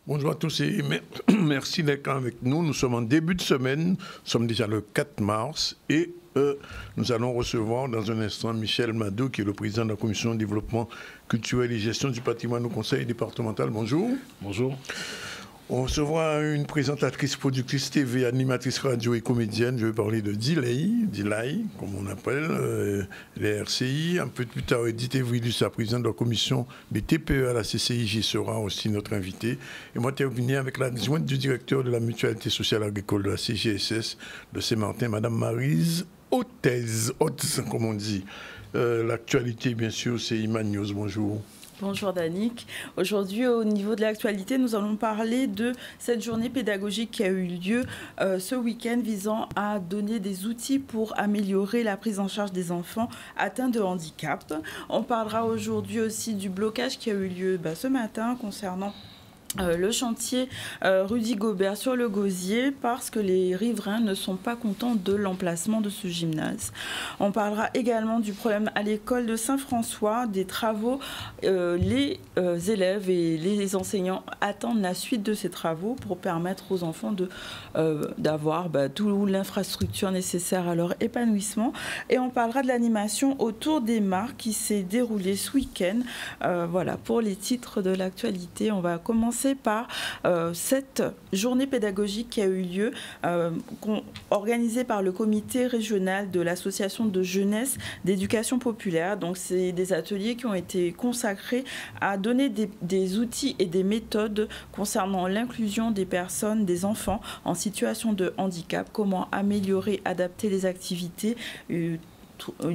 Bonjour à tous et merci d'être avec nous. Nous sommes en début de semaine, nous sommes déjà le 4 mars et nous allons recevoir dans un instant Michel Mado, qui est le président de la commission de développement culturel et gestion du patrimoine au conseil départemental. Bonjour. Bonjour. On recevra une présentatrice, productrice TV, animatrice radio et comédienne. Je vais parler de Dilay, comme on appelle, les RCI. Un peu plus tard, Edith Evridus, la présidente de la commission des TPE à la CCIJ, sera aussi notre invitée. Et moi, terminer avec l'adjointe du directeur de la mutualité sociale agricole de la CGSS de Saint-Martin, Madame Maryse Hotez, comme on dit. L'actualité, bien sûr, c'est Imagnos. Bonjour. Bonjour Danick. Aujourd'hui, au niveau de l'actualité, nous allons parler de cette journée pédagogique qui a eu lieu ce week-end visant à donner des outils pour améliorer la prise en charge des enfants atteints de handicap. On parlera aujourd'hui aussi du blocage qui a eu lieu ce matin concernant le chantier Rudy Gobert sur le Gosier parce que les riverains ne sont pas contents de l'emplacement de ce gymnase. On parlera également du problème à l'école de Saint-François, des travaux. Les élèves et les enseignants attendent la suite de ces travaux pour permettre aux enfants d'avoir toute l'infrastructure nécessaire à leur épanouissement. Et on parlera de l'animation autour des mares qui s'est déroulée ce week-end. Voilà, pour les titres de l'actualité, on va commencer par cette journée pédagogique qui a eu lieu, organisée par le comité régional de l'association de jeunesse d'éducation populaire. Donc c'est des ateliers qui ont été consacrés à donner des outils et des méthodes concernant l'inclusion des personnes, des enfants en situation de handicap, comment améliorer, adapter les activités,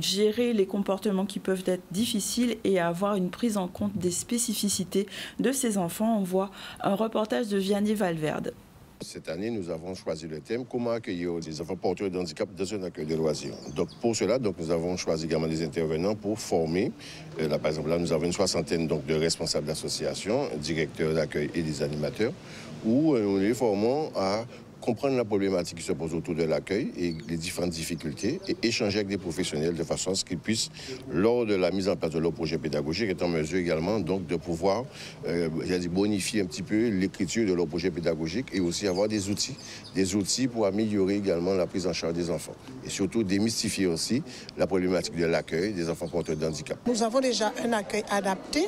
gérer les comportements qui peuvent être difficiles et avoir une prise en compte des spécificités de ces enfants. On voit un reportage de Vianney Valverde. Cette année, nous avons choisi le thème « Comment accueillir des enfants porteurs de handicap dans un accueil de loisirs ». Donc, pour cela, nous avons choisi également des intervenants pour former. Par exemple, là, nous avons une soixantaine de responsables d'associations, directeurs d'accueil et des animateurs, où nous les formons à comprendre la problématique qui se pose autour de l'accueil et les différentes difficultés et échanger avec des professionnels de façon à ce qu'ils puissent, lors de la mise en place de leur projet pédagogique, être en mesure également de pouvoir bonifier un petit peu l'écriture de leur projet pédagogique et aussi avoir des outils pour améliorer également la prise en charge des enfants et surtout démystifier aussi la problématique de l'accueil des enfants porteurs de handicap. Nous avons déjà un accueil adapté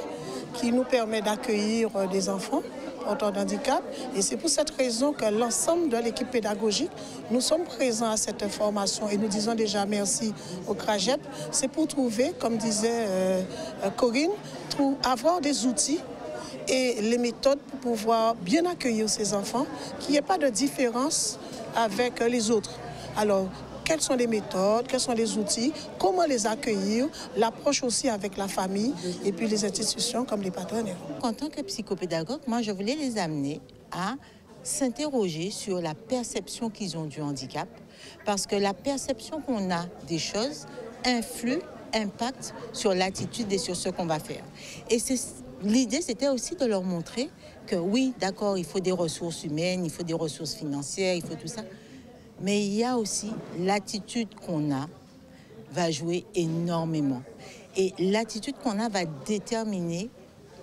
qui nous permet d'accueillir des enfants porteurs de handicap. Et c'est pour cette raison que l'ensemble de l'équipe pédagogique, nous sommes présents à cette formation et nous disons déjà merci au CRAGEP. C'est pour trouver, comme disait Corinne, avoir des outils et les méthodes pour pouvoir bien accueillir ces enfants, qu'il n'y ait pas de différence avec les autres. Alors, quelles sont les méthodes, quels sont les outils, comment les accueillir, l'approche aussi avec la famille et puis les institutions comme les partenaires. En tant que psychopédagogue, moi, je voulais les amener à s'interroger sur la perception qu'ils ont du handicap, parce que la perception qu'on a des choses impacte sur l'attitude et sur ce qu'on va faire. Et l'idée, c'était aussi de leur montrer que oui, d'accord, il faut des ressources humaines, il faut des ressources financières, il faut tout ça. Mais il y a aussi l'attitude qu'on a va jouer énormément. Et l'attitude qu'on a va déterminer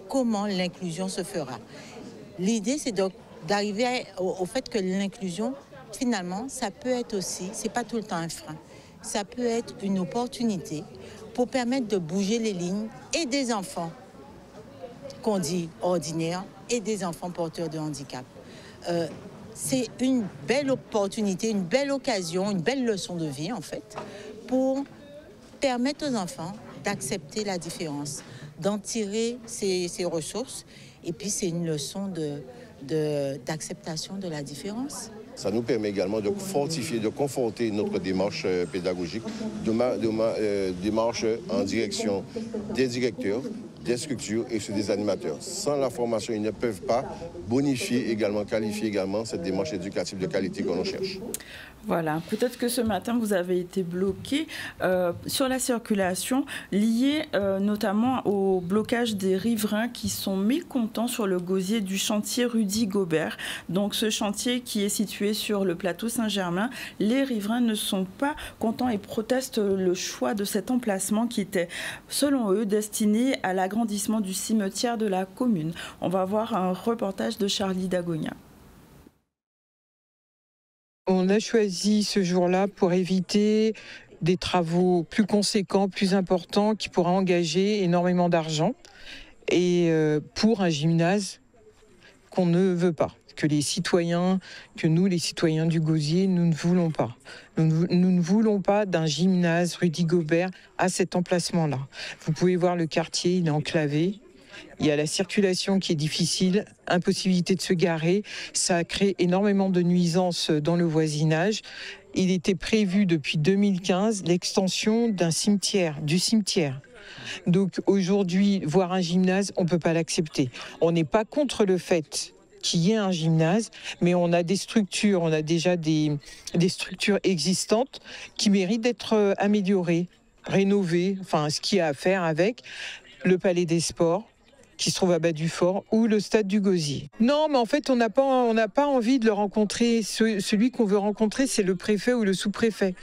comment l'inclusion se fera. L'idée, c'est d'arriver au fait que l'inclusion, finalement, ça peut être aussi, c'est pas tout le temps un frein, ça peut être une opportunité pour permettre de bouger les lignes et des enfants qu'on dit ordinaires et des enfants porteurs de handicap. C'est une belle opportunité, une belle occasion, une belle leçon de vie, en fait, pour permettre aux enfants d'accepter la différence, d'en tirer ses ressources. Et puis, c'est une leçon d'acceptation de la différence. Ça nous permet également de fortifier, de conforter notre démarche pédagogique, démarche en direction des directeurs, des structures et des animateurs. Sans la formation, ils ne peuvent pas bonifier également, qualifier également cette démarche éducative de qualité que l'on cherche. Voilà, peut-être que ce matin, vous avez été bloqué sur la circulation, liée notamment au blocage des riverains qui sont mécontents sur le gosier du chantier Rudy Gobert. Donc ce chantier qui est situé sur le plateau Saint-Germain, les riverains ne sont pas contents et protestent le choix de cet emplacement qui était, selon eux, destiné à l'agrandissement du cimetière de la commune. On va voir un reportage de Charlie Dagonia. On a choisi ce jour-là pour éviter des travaux plus conséquents, plus importants, qui pourraient engager énormément d'argent, et pour un gymnase qu'on ne veut pas, que nous, les citoyens du Gosier, nous ne voulons pas. Nous ne voulons pas d'un gymnase Rudy Gobert à cet emplacement-là. Vous pouvez voir le quartier, il est enclavé. Il y a la circulation qui est difficile, impossibilité de se garer. Ça crée énormément de nuisances dans le voisinage. Il était prévu depuis 2015 l'extension du cimetière. Donc aujourd'hui, voir un gymnase, on ne peut pas l'accepter. On n'est pas contre le fait qu'il y ait un gymnase, mais on a des structures, on a déjà des structures existantes qui méritent d'être améliorées, rénovées, enfin ce qu'il y a à faire avec le Palais des Sports, qui se trouve à Bas-du-Fort, ou le stade du Gosier. Non, mais en fait, on n'a pas envie de le rencontrer. Celui qu'on veut rencontrer, c'est le préfet ou le sous-préfet.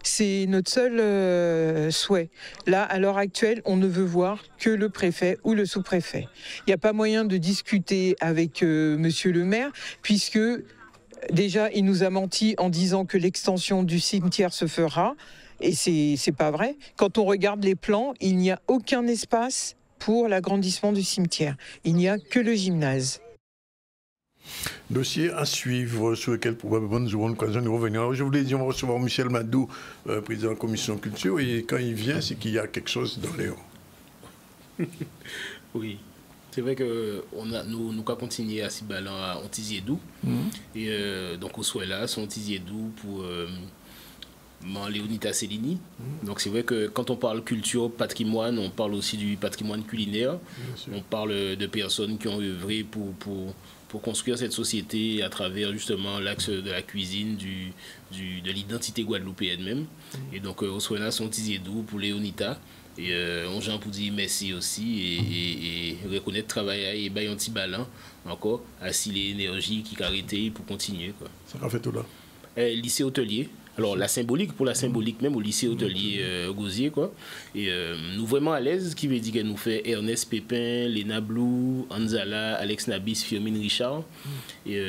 C'est notre seul souhait. Là, à l'heure actuelle, on ne veut voir que le préfet ou le sous-préfet. Il n'y a pas moyen de discuter avec monsieur le maire, puisque déjà, il nous a menti en disant que l'extension du cimetière se fera. Et c'est pas vrai. Quand on regarde les plans, il n'y a aucun espace pour l'agrandissement du cimetière. Il n'y a que le gymnase. Dossier à suivre sur lequel probablement nous aurons l'occasion de revenir. Alors, je voulais dire, on va recevoir Michel Madou, président de la commission culture, et quand il vient, c'est qu'il y a quelque chose dans l'air. Oui, c'est vrai que nous avons continué à s'y balancer à Ontiziedou. Et donc, au soit là, c'est Ontiziedou pour Léonita Cellini. Donc c'est vrai que quand on parle culture, patrimoine, on parle aussi du patrimoine culinaire. On parle de personnes qui ont œuvré pour construire cette société à travers justement l'axe de la cuisine, de l'identité guadeloupéenne même. Et donc au soit là, son Tiziedou pour Léonita. Et on j'en pour dire merci aussi et reconnaître le travail et bailler un petit ballon encore, ainsi l'énergie qui a arrêté pour continuer, quoi. Ça a fait tout là. Lycée hôtelier. Alors la symbolique, pour la symbolique même au lycée hôtelier Gosier, quoi. Et nous vraiment à l'aise, qui veut dire qu'elle nous fait Ernest Pépin, Léna Blou, Anzala, Alex Nabis, Firmine Richard. Et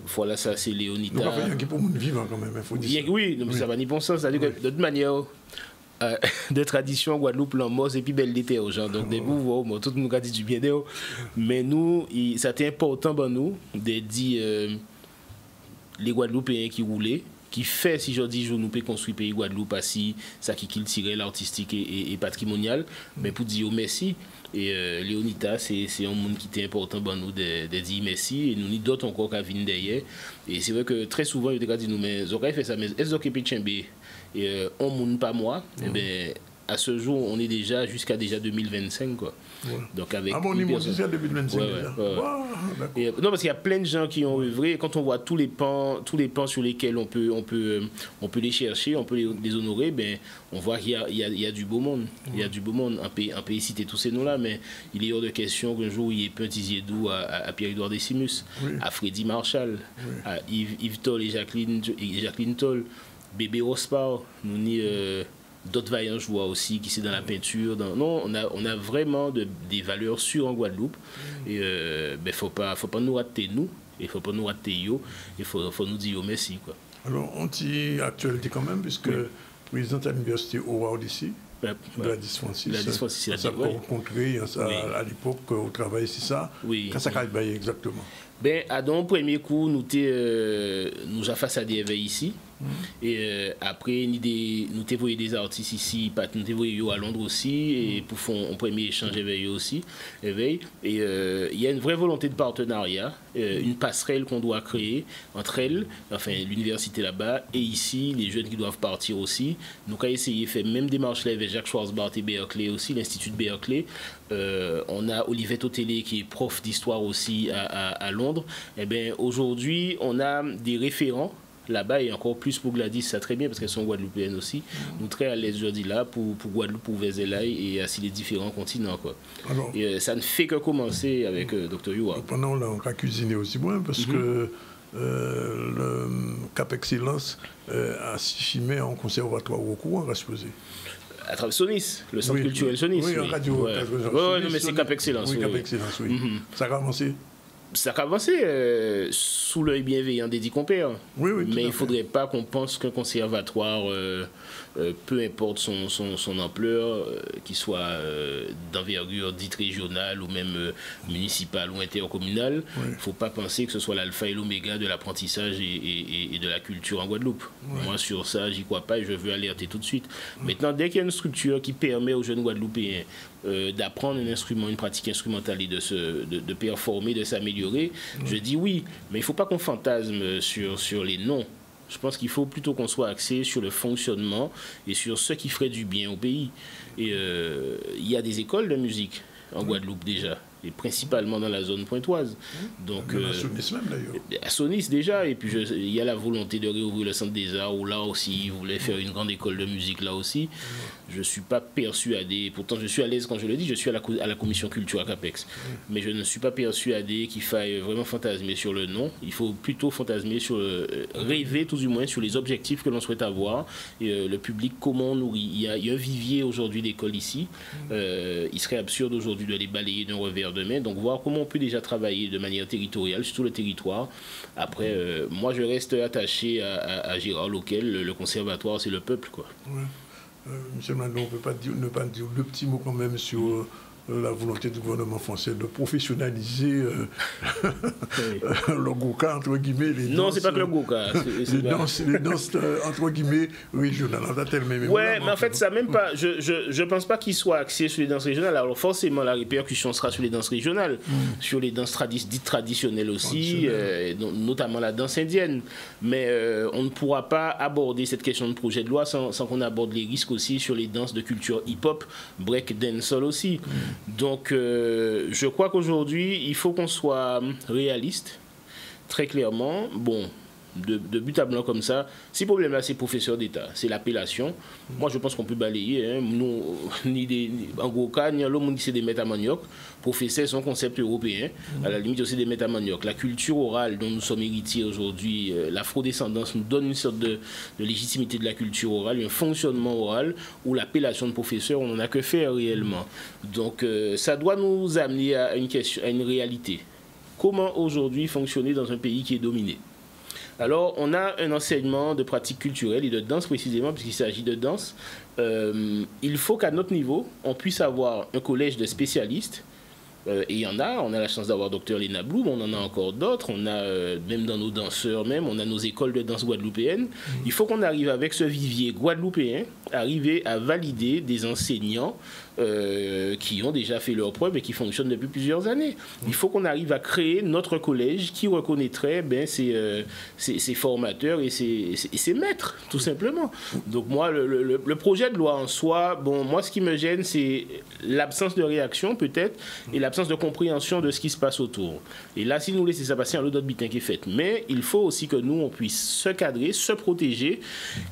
voilà, ça c'est Léonita. Donc il y a qui pour monde vivant quand même, il faut dire. Oui, mais ça va ni bon sens, c'est-à-dire que de toute manière de tradition Guadeloupe l'emmos et puis belle d'été aux gens, donc des bouts, tout le monde a dit du bien d'eux, mais nous ça était important pour nous de dire les Guadeloupéens qui roulaient, qui fait, si je dis, nous pouvons construire le pays Guadeloupe, si ça qui tirait l'artistique et patrimonial, mais pour dire merci. Et Léonita, c'est un monde qui était important pour nous de dire merci, et nous n'y d'autres encore qui viennent derrière. Et c'est vrai que très souvent, ils disent nous, mais j'aurais fait ça, mais est-ce que Pichembe, et on monde pas moi, et bien, à ce jour, on est déjà jusqu'à 2025, quoi. Ouais. Donc avec on est jusqu'à 2025 déjà. Ouais. Non, parce qu'il y a plein de gens qui ont œuvré. Quand on voit tous les pans sur lesquels on peut les chercher, on peut les honorer, ben on voit qu'il y a du beau monde. Il y a du beau monde. On peut citer tous ces noms-là, mais il est hors de question qu'un jour il y ait un Tiziedou à Pierre-Édouard Décimus, à Freddy Marshall, à Yves Toll et Jacqueline Toll, Bébé Rospar, nous ni d'autres vaillants joueurs aussi qui sont dans la peinture. Non, on a vraiment des valeurs sûres en Guadeloupe. Et faut pas nous rater nous. Il faut pas nous rater yo. Il faut nous dire merci, quoi. Alors on dit actualité quand même puisque président de l'université Howard ici. Gladys Francis. On s'est rencontré à l'époque au travail, c'est ça. Oui. Quand ça a été exactement. Ben, à dans le premier coup, nous avons fait ça des éveils ici. Et après, nous avons vu des artistes ici, nous avons vu à Londres aussi, et pour faire un premier échange éveil aussi. Et il y a une vraie volonté de partenariat, une passerelle qu'on doit créer entre elles, enfin l'université là-bas, et ici, les jeunes qui doivent partir aussi. Nous avons essayé de faire même démarche là avec Jacques Schwarzbart et Berkeley aussi, l'Institut de Berkeley. On a Olivette Otélé qui est prof d'histoire aussi à Londres. Et bien aujourd'hui, on a des référents là-bas, et encore plus pour Gladys, ça très bien, parce qu'elles sont guadeloupéennes aussi. Nous très à l'aise aujourd'hui là pour Guadeloupe, pour Vézélaï et ainsi les différents continents, quoi. Alors, et ça ne fait que commencer avec Dr Youa. Pendant là, on a cuisiné aussi bien, parce que le Cap Excellence a filmé en conservatoire au cours, on va se poser. À travers Sonis, le centre culturel Sonis. Oui, en radio. Oui, mais c'est Cap Excellence. Oui, Cap Excellence, oui. Ça a avancé. Ça a avancé sous l'œil bienveillant d'Eddie Compère. Oui, mais il ne faudrait pas qu'on pense qu'un conservatoire, peu importe son ampleur, qu'il soit d'envergure dite régionale ou même municipale ou intercommunale, il ne faut pas penser que ce soit l'alpha et l'oméga de l'apprentissage et de la culture en Guadeloupe. Moi, sur ça, j'y crois pas et je veux alerter tout de suite. Maintenant, dès qu'il y a une structure qui permet aux jeunes Guadeloupéens d'apprendre un instrument, une pratique instrumentale et de performer, de s'améliorer, je dis oui, mais il ne faut pas qu'on fantasme sur les noms. Je pense qu'il faut plutôt qu'on soit axé sur le fonctionnement et sur ce qui ferait du bien au pays. Et il y a des écoles de musique en Guadeloupe déjà, et principalement dans la zone pointoise. Donc, à Sonis même d'ailleurs. À Sonis déjà, et puis il y a la volonté de réouvrir le Centre des Arts, où là aussi, ils voulaient faire une grande école de musique là aussi. Je ne suis pas persuadé, pourtant je suis à l'aise quand je le dis, je suis à la commission culture à CAPEX, mais je ne suis pas persuadé qu'il faille vraiment fantasmer sur le nom. Il faut plutôt fantasmer sur, rêver tout du moins sur les objectifs que l'on souhaite avoir, et le public, comment on nourrit. Il y a un vivier aujourd'hui d'écoles ici, il serait absurde aujourd'hui de les balayer d'un revers de main, donc voir comment on peut déjà travailler de manière territoriale sur tout le territoire. Après, moi je reste attaché à Gérard Loquel, le conservatoire c'est le peuple, quoi. Ouais. Monsieur Mano, on ne peut pas ne pas dire le petit mot quand même sur la volonté du gouvernement français de professionnaliser le Goka, entre guillemets. Non, c'est pas que le Goka. Les danses, entre guillemets, régionales. Ouais, mais en fait, ça même pas. Je pense pas qu'il soit axé sur les danses régionales. Alors, forcément, la répercussion sera sur les danses régionales, sur les danses dites traditionnelles aussi, notamment la danse indienne. Mais on ne pourra pas aborder cette question de projet de loi sans qu'on aborde les risques aussi sur les danses de culture hip-hop, break, dancehall aussi. Donc, je crois qu'aujourd'hui, il faut qu'on soit réaliste, très clairement. Bon, de but à blanc comme ça, si le problème là, c'est professeur d'État, c'est l'appellation. Moi, je pense qu'on peut balayer. Hein. Nous, en gros cas, ni l'homme qui c'est des métamanioc. Professeur, c'est un concept européen. À la limite, aussi des métamanioc. La culture orale dont nous sommes héritiers aujourd'hui, l'afrodescendance nous donne une sorte de légitimité de la culture orale, un fonctionnement oral où l'appellation de professeur, on n'en a que faire réellement. Donc, ça doit nous amener à une réalité. Comment aujourd'hui fonctionner dans un pays qui est dominé? Alors, on a un enseignement de pratiques culturelles et de danse précisément, puisqu'il s'agit de danse. Il faut qu'à notre niveau, on puisse avoir un collège de spécialistes. Et il y en a, on a la chance d'avoir Dr Léna Blum, on en a encore d'autres, on a même dans nos danseurs même, on a nos écoles de danse guadeloupéennes. Il faut qu'on arrive avec ce vivier guadeloupéen, arriver à valider des enseignants qui ont déjà fait leurs preuves et qui fonctionnent depuis plusieurs années. Il faut qu'on arrive à créer notre collège qui reconnaîtrait ses formateurs et ses maîtres, tout simplement. Donc moi, le projet de loi en soi, bon, moi ce qui me gêne, c'est l'absence de réaction peut-être et l'absence de compréhension de ce qui se passe autour. Et là, si nous laissons ça passer, il y a l'autre bitin qui est fait. Mais il faut aussi que nous, on puisse se cadrer, se protéger,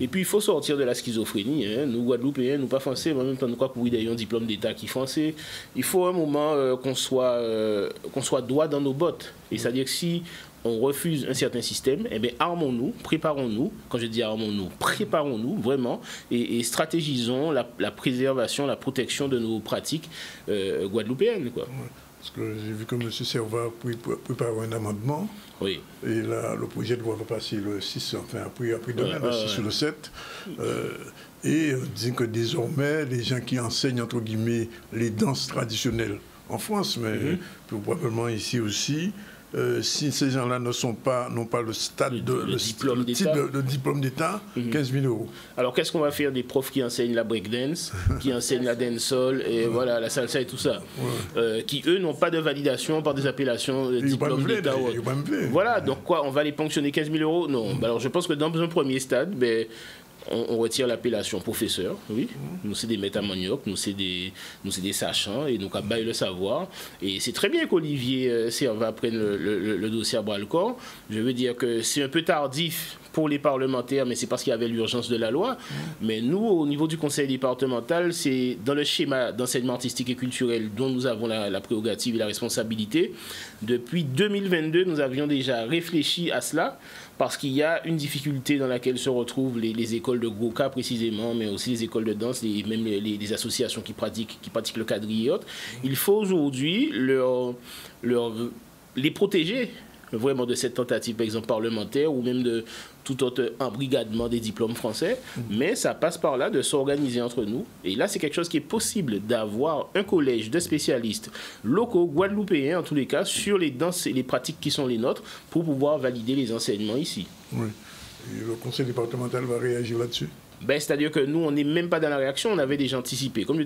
et puis il faut sortir de la schizophrénie. Hein. Nous, Guadeloupéens, nous pas français, mais en même temps, nous crois pour d'ailleurs un diplôme d'État qui est français. Il faut un moment qu'on soit droit dans nos bottes. Et c'est-à-dire que si on refuse un certain système, eh bien, armons-nous, préparons-nous. Quand je dis armons-nous, préparons-nous vraiment et stratégisons la préservation, la protection de nos pratiques guadeloupéennes, quoi. Ouais, parce que j'ai vu que M. Servat prépare un amendement. Oui. Et là, le projet de loi va passer le 6, enfin, après demain, le 6 ou le 7. Et disent que désormais, les gens qui enseignent, entre guillemets, les danses traditionnelles en France, mais probablement ici aussi, si ces gens-là n'ont pas le stade de diplôme d'État, 15 000 €. Alors qu'est-ce qu'on va faire des profs qui enseignent la breakdance, qui enseignent la dancehall et voilà la salsa et tout ça, qui eux n'ont pas de validation par des appellations diplôme d'État. Voilà, donc quoi, on va les ponctionner 15 000 €? Non. Alors je pense que dans un premier stade, on retire l'appellation professeur, oui. Nous, c'est des maîtres à manioc, nous, c'est des sachants, et nous, on baille le savoir. Et c'est très bien qu'Olivier Servat prenne le dossier à bras-le-corps. Je veux dire que c'est un peu tardif pour les parlementaires, mais c'est parce qu'il y avait l'urgence de la loi. Mais nous, au niveau du conseil départemental, c'est dans le schéma d'enseignement artistique et culturel dont nous avons la prérogative et la responsabilité. Depuis 2022, nous avions déjà réfléchi à cela, parce qu'il y a une difficulté dans laquelle se retrouvent les écoles de gros cas précisément, mais aussi les écoles de danse, et même les associations qui pratiquent le quadrille et autres. Il faut aujourd'hui les protéger vraiment de cette tentative, par exemple, parlementaire, ou même de tout autre embrigadement des diplômes français, mais ça passe par là de s'organiser entre nous. Et là, c'est quelque chose qui est possible, d'avoir un collège de spécialistes locaux, guadeloupéens en tous les cas, sur les danses et les pratiques qui sont les nôtres, pour pouvoir valider les enseignements ici. Oui. Et le conseil départemental va réagir là-dessus? C'est-à-dire que nous, on n'est même pas dans la réaction, on avait déjà anticipé. Comme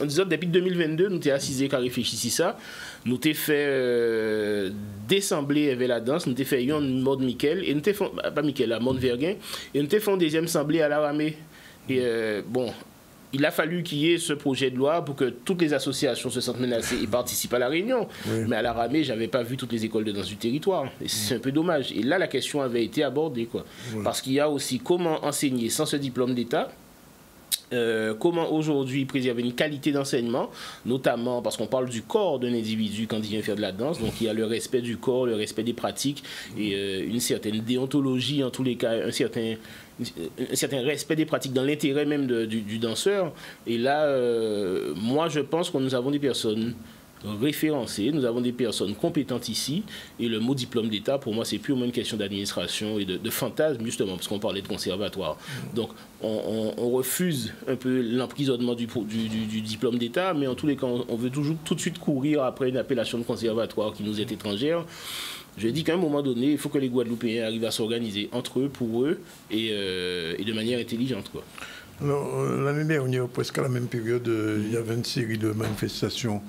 on disait, depuis 2022, nous t'avons assisé qu'à réfléchir ça. Nous t'avons fait déssembler avec la danse, nous t'avons fait un mode Michael, et nous t'avons fait, pas Michael, la mode Verguin, et nous t'avons fait un deuxième semblé à la ramée. Et il a fallu qu'il y ait ce projet de loi pour que toutes les associations se sentent menacées et participent à la réunion. Oui. Mais à la ramée, je n'avais pas vu toutes les écoles de danse du territoire. Et c'est un peu dommage. Et là, la question avait été abordée, quoi. Oui. Parce qu'il y a aussi comment enseigner sans ce diplôme d'État. Comment aujourd'hui préserver une qualité d'enseignement, notamment parce qu'on parle du corps d'un individu quand il vient faire de la danse, donc il y a le respect du corps, le respect des pratiques et une certaine déontologie, en tous les cas, un certain respect des pratiques dans l'intérêt même du danseur. Et là, moi je pense que nous avons des personnes référencées, nous avons des personnes compétentes ici, et le mot diplôme d'État, pour moi, c'est purement une question d'administration et de fantasme, justement, parce qu'on parlait de conservatoire. Donc, on refuse un peu l'emprisonnement du diplôme d'État, mais en tous les cas, on veut toujours tout de suite courir après une appellation de conservatoire qui nous est étrangère. Je dis qu'à un moment donné, il faut que les Guadeloupéens arrivent à s'organiser entre eux, pour eux, et de manière intelligente, quoi. Alors, l'année dernière, presque à la même période, il y avait une série de manifestations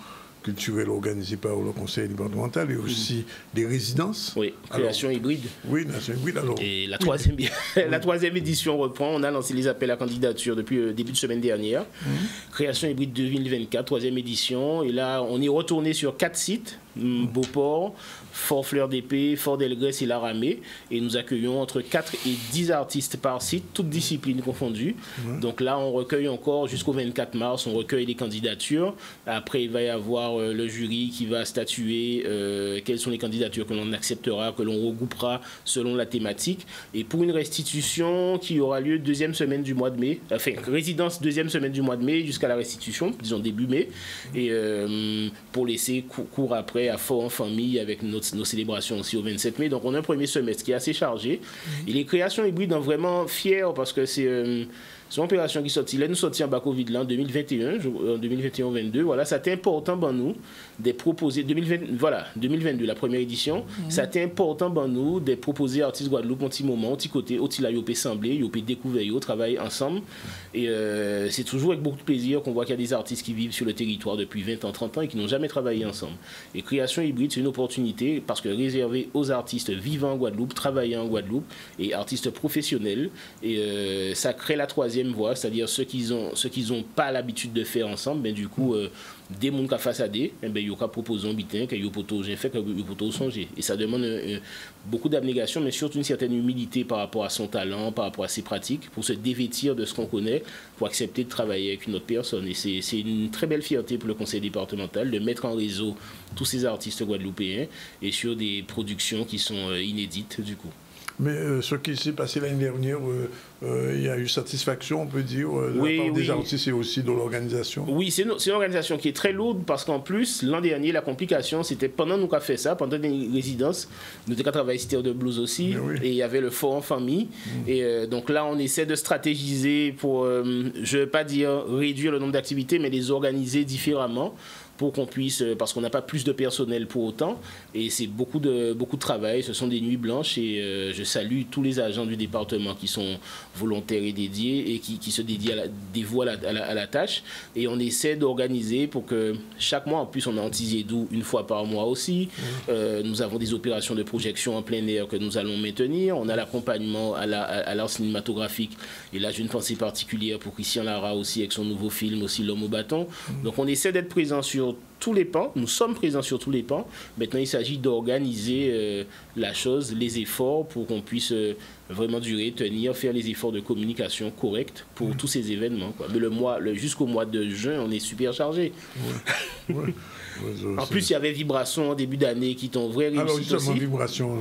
culturelles organisées par le conseil départemental et aussi des résidences. Oui, création hybride. Oui, création hybride. Alors, et la troisième édition reprend. On a lancé les appels à candidature depuis le début de semaine dernière. Création hybride 2024, troisième édition. Et là, on est retourné sur 4 sites. Beauport, Fort Fleur d'Épée, Fort Delgrès et Laramée, et nous accueillons entre 4 et 10 artistes par site, toutes disciplines confondues. Donc là, on recueille encore jusqu'au 24 mars, on recueille les candidatures. Après, il va y avoir le jury qui va statuer quelles sont les candidatures que l'on acceptera, que l'on regroupera selon la thématique. Et pour une restitution qui aura lieu deuxième semaine du mois de mai, enfin, résidence deuxième semaine du mois de mai jusqu'à la restitution, disons début mai, et pour laisser cours après à Fort en famille avec nos célébrations aussi au 27 mai. Donc on a un premier semestre qui est assez chargé. Et les créations hybrides sont vraiment fiers parce que c'est une opération qui sortit. Là, nous sortis en bas Covid là, en 2021, en 2021-22. Voilà, ça a été important pour nous de proposer, 2022, la première édition, ça a été important pour nous de proposer artistes Guadeloupe un petit moment, un petit côté, au là, ils ont semblé, ils ont découvert, ils ont travaillé ensemble. Et c'est toujours avec beaucoup de plaisir qu'on voit qu'il y a des artistes qui vivent sur le territoire depuis 20 ans, 30 ans et qui n'ont jamais travaillé ensemble. Et création hybride, c'est une opportunité parce que réservée aux artistes vivant en Guadeloupe, travaillant en Guadeloupe et artistes professionnels. Et ça crée la troisième voie, c'est-à-dire ceux qui n'ont pas l'habitude de faire ensemble, ben du coup, des mondes qui face à des, ben ils ont proposé un bitin, qu'ils ont fait, qu'ils ont songer. Et ça demande beaucoup d'abnégation, mais surtout une certaine humilité par rapport à son talent, par rapport à ses pratiques, pour se dévêtir de ce qu'on connaît, pour accepter de travailler avec une autre personne. Et c'est une très belle fierté pour le conseil départemental de mettre en réseau tous ces artistes guadeloupéens et sur des productions qui sont inédites du coup. Mais ce qui s'est passé l'année dernière, il y a eu satisfaction, on peut dire, de la part des artistes et aussi de l'organisation. Oui, c'est une organisation qui est très lourde parce qu'en plus, l'an dernier, la complication, c'était pendant nous qu'on fait ça, pendant les résidences, nous avons travaillé Cité de Blues aussi, et il y avait le Fort en famille. Et donc là, on essaie de stratégiser pour, je ne veux pas dire réduire le nombre d'activités, mais les organiser différemment, pour qu'on puisse, parce qu'on n'a pas plus de personnel pour autant, et c'est beaucoup de travail, ce sont des nuits blanches, et je salue tous les agents du département qui sont volontaires et dédiés et qui se dévouent à la tâche. Et on essaie d'organiser pour que chaque mois, en plus on a Antizédou une fois par mois aussi. Nous avons des opérations de projection en plein air que nous allons maintenir. On a l'accompagnement à l'art cinématographique. Et là, j'ai une pensée particulière pour Christian Lara aussi avec son nouveau film aussi, L'Homme au bâton. Donc on essaie d'être présent sur tous les pans. Nous sommes présents sur tous les pans. Maintenant, il s'agit d'organiser la chose, les efforts pour qu'on puisse vraiment durer, tenir, faire les efforts de communication corrects pour tous ces événements, quoi. Mais jusqu'au mois de juin, on est super chargé. En plus, il y avait Vibration en début d'année qui t'ont vraiment réussi. Alors, justement, Vibration,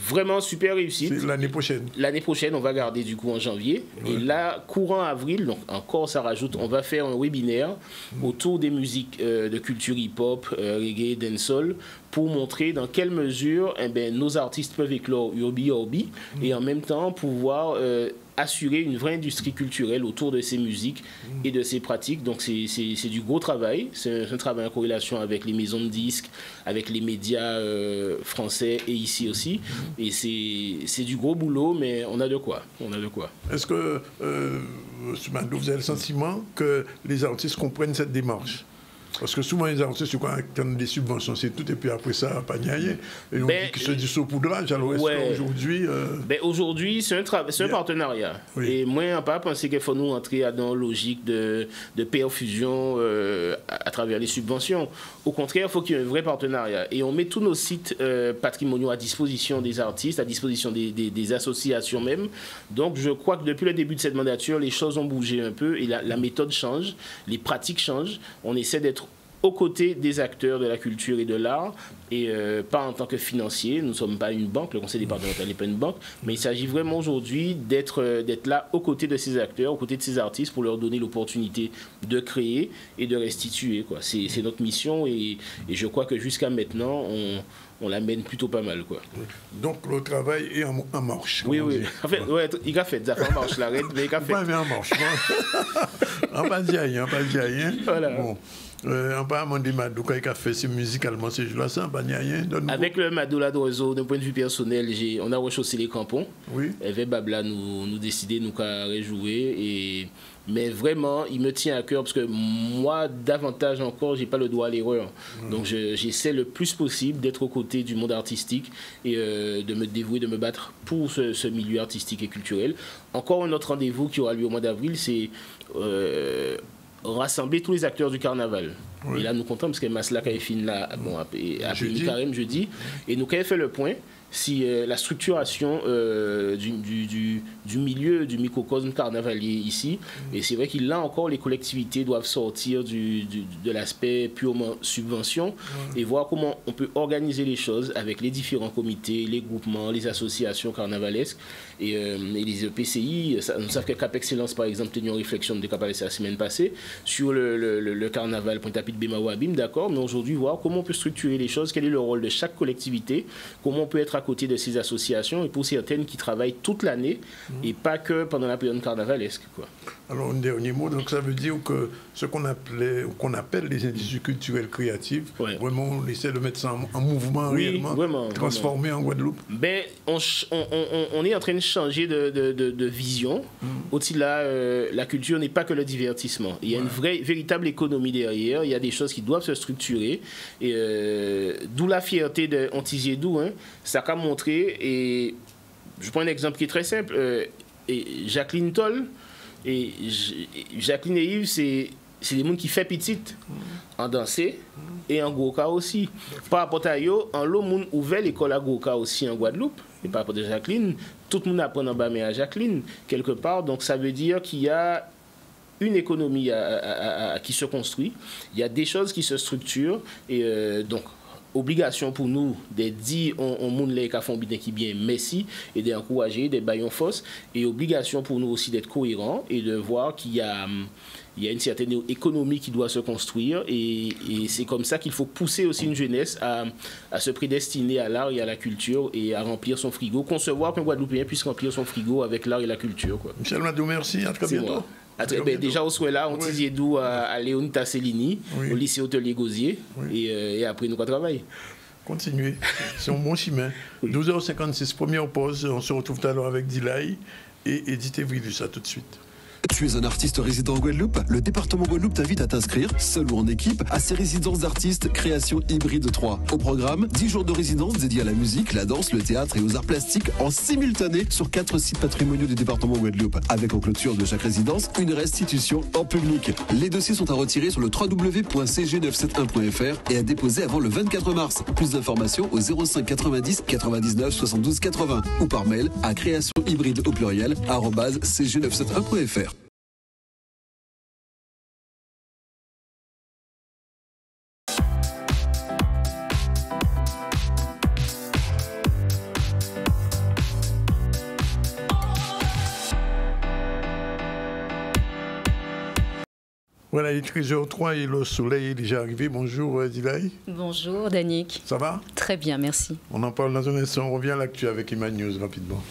vraiment super réussite. C'est l'année prochaine. L'année prochaine, on va garder du coup en janvier. Et là, courant avril, donc encore ça rajoute, on va faire un webinaire autour des musiques de culture hip-hop, reggae, dancehall, pour montrer dans quelle mesure nos artistes peuvent éclore urbi et en même temps pouvoir assurer une vraie industrie culturelle autour de ces musiques et de ces pratiques. Donc c'est du gros travail. C'est un travail en corrélation avec les maisons de disques, avec les médias français et ici aussi. Et c'est du gros boulot, mais on a de quoi. Est-ce que vous avez le sentiment que les artistes comprennent cette démarche? Parce que souvent, les artistes, quand ils ont des subventions, c'est tout, et puis après ça, pas niailler. Et on dit que c'est du saupoudrage. Alors, est-ce qu'aujourd'hui... Aujourd'hui, c'est un partenariat. Oui. Et moi, je n'ai pas pensé qu'il faut nous entrer dans une logique de perfusion à travers les subventions. Au contraire, il faut qu'il y ait un vrai partenariat. Et on met tous nos sites patrimoniaux à disposition des artistes, à disposition des associations même. Donc, je crois que depuis le début de cette mandature, les choses ont bougé un peu et la méthode change, les pratiques changent. On essaie d'être aux côtés des acteurs de la culture et de l'art, et pas en tant que financier. Nous ne sommes pas une banque, le conseil départemental n'est pas une banque, mais il s'agit vraiment aujourd'hui d'être là aux côtés de ces acteurs, aux côtés de ces artistes, pour leur donner l'opportunité de créer et de restituer, quoi. C'est notre mission, et je crois que jusqu'à maintenant, on la mène plutôt pas mal, quoi. Donc le travail est en marche. Oui. En fait, il a fait, ça fait en marche, la reine, mais il a fait. Pas en marche. On va dire rien. Voilà. Bon. On va demander Madou quand il a fait musicalement ces jours-là, ça, pas rien. Avec le Madou Ladrozo, d'un point de vue personnel, on a rechaussé les crampons. Oui. Avec Babla, nous décider, nous rejouer. Mais vraiment, il me tient à cœur parce que moi, davantage encore, j'ai pas le droit à l'erreur. Donc j'essaie le plus possible d'être aux côtés du monde artistique et de me dévouer, de me battre pour ce milieu artistique et culturel. Encore un autre rendez-vous qui aura lieu au mois d'avril, c'est rassembler tous les acteurs du carnaval. Oui. Et là, nous comptons parce que Maslak a fini là, a fini carême jeudi. Et nous avons fait le point si la structuration du milieu du microcosme carnavalier ici, et c'est vrai que là encore les collectivités doivent sortir de l'aspect purement subvention et voir comment on peut organiser les choses avec les différents comités, les groupements, les associations carnavalesques et les PCI. Nous savons que Cap Excellence par exemple tenu en réflexion de Cap la semaine passée sur le carnaval Pointe-à-Pitre Bema-Wabim, d'accord, mais aujourd'hui voir comment on peut structurer les choses, quel est le rôle de chaque collectivité, comment on peut être à côté de ces associations, et pour certaines qui travaillent toute l'année et pas que pendant la période carnavalesque, quoi. Alors un dernier mot, donc ça veut dire que ce qu'on appelle les industries culturelles créatives, vraiment on essaie de mettre ça en mouvement réellement, transformer en Guadeloupe. On est en train de changer de vision. Au-dessus de là, la culture n'est pas que le divertissement. Il y a une véritable économie derrière, il y a des choses qui doivent se structurer, et d'où la fierté de Antizédou, ça a montré, et je prends un exemple qui est très simple, et Jacqueline Toll, et Jacqueline et Yves, c'est des gens qui font petite en danser et en Goka aussi. Par rapport à eux, en l'eau, moun ouvert l'école à Goka aussi en Guadeloupe. Et par rapport à Jacqueline, tout le monde apprend en bas, mais à Jacqueline, quelque part. Donc ça veut dire qu'il y a une économie qui se construit. Il y a des choses qui se structurent. Et donc, obligation pour nous de dire on monde les qui font bien qui bien merci et d'encourager des baillons force, et obligation pour nous aussi d'être cohérents et de voir qu'il y a une certaine économie qui doit se construire, et c'est comme ça qu'il faut pousser aussi une jeunesse à se prédestiner à l'art et à la culture et à remplir son frigo, concevoir qu'un Guadeloupéen puisse remplir son frigo avec l'art et la culture, quoi. Michel Madou, merci, à très bientôt. Déjà, on soit là, on Antizédou à Léon Tasselini, au lycée Hôtelier Gauzier, et après nous, on travaille. Continuez, c'est un bon chemin. 12h56, première pause, on se retrouve tout à l'heure avec Dilay. et Edith Evry, ça tout de suite. Tu es un artiste résident en Guadeloupe? Le département Guadeloupe t'invite à t'inscrire, seul ou en équipe, à ses résidences d'artistes Création Hybride 3. Au programme, 10 jours de résidence dédiés à la musique, la danse, le théâtre et aux arts plastiques en simultané sur 4 sites patrimoniaux du département Guadeloupe. Avec en clôture de chaque résidence, une restitution en public. Les dossiers sont à retirer sur le www.cg971.fr et à déposer avant le 24 mars. Plus d'informations au 05 90 99 72 80 ou par mail à créationhybride au pluriel @cg971.fr. Voilà, il est 13h03 et le soleil est déjà arrivé. Bonjour Dilaï. Bonjour Danick. Ça va? Très bien, merci. On en parle dans un instant. On revient à l'actu avec Iman News rapidement.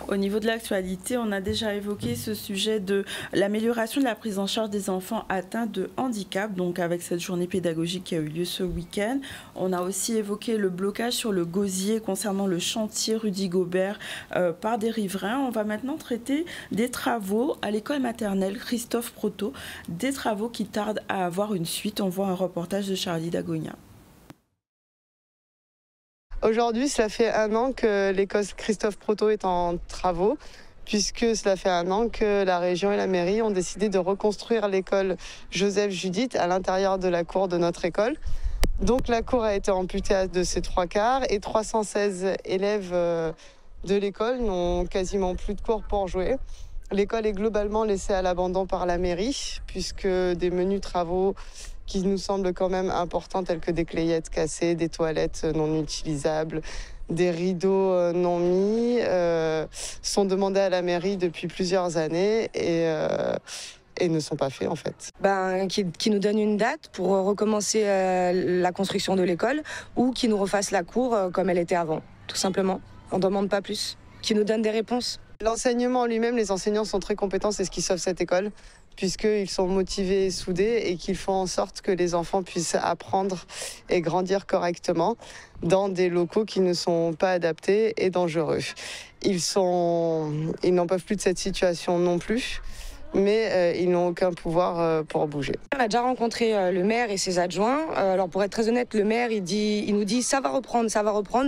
Au niveau de l'actualité, on a déjà évoqué ce sujet de l'amélioration de la prise en charge des enfants atteints de handicap, donc avec cette journée pédagogique qui a eu lieu ce week-end. On a aussi évoqué le blocage sur le gosier concernant le chantier Rudy Gobert par des riverains. On va maintenant traiter des travaux à l'école maternelle Christophe Proto, des travaux qui tardent à avoir une suite. On voit un reportage de Charlie Dagonia. Aujourd'hui, cela fait 1 an que l'école Christophe Proto est en travaux, puisque cela fait 1 an que la région et la mairie ont décidé de reconstruire l'école Joseph Judith à l'intérieur de la cour de notre école. Donc la cour a été amputée de ses 3/4 et 316 élèves de l'école n'ont quasiment plus de cours pour jouer. L'école est globalement laissée à l'abandon par la mairie, puisque des menus travaux qui nous semblent quand même importants, tels que des clayettes cassées, des toilettes non utilisables, des rideaux non mis, sont demandés à la mairie depuis plusieurs années et ne sont pas faits en fait. Qui nous donne une date pour recommencer la construction de l'école ou qui nous refasse la cour comme elle était avant, tout simplement. On ne demande pas plus. Qui nous donne des réponses. L'enseignement lui-même, les enseignants sont très compétents, c'est ce qui sauve cette école, puisqu'ils sont motivés et soudés et qu'ils font en sorte que les enfants puissent apprendre et grandir correctement dans des locaux qui ne sont pas adaptés et dangereux. Ils n'en peuvent plus de cette situation non plus, mais ils n'ont aucun pouvoir pour bouger. On a déjà rencontré le maire et ses adjoints. Alors pour être très honnête, le maire il nous dit ça va reprendre,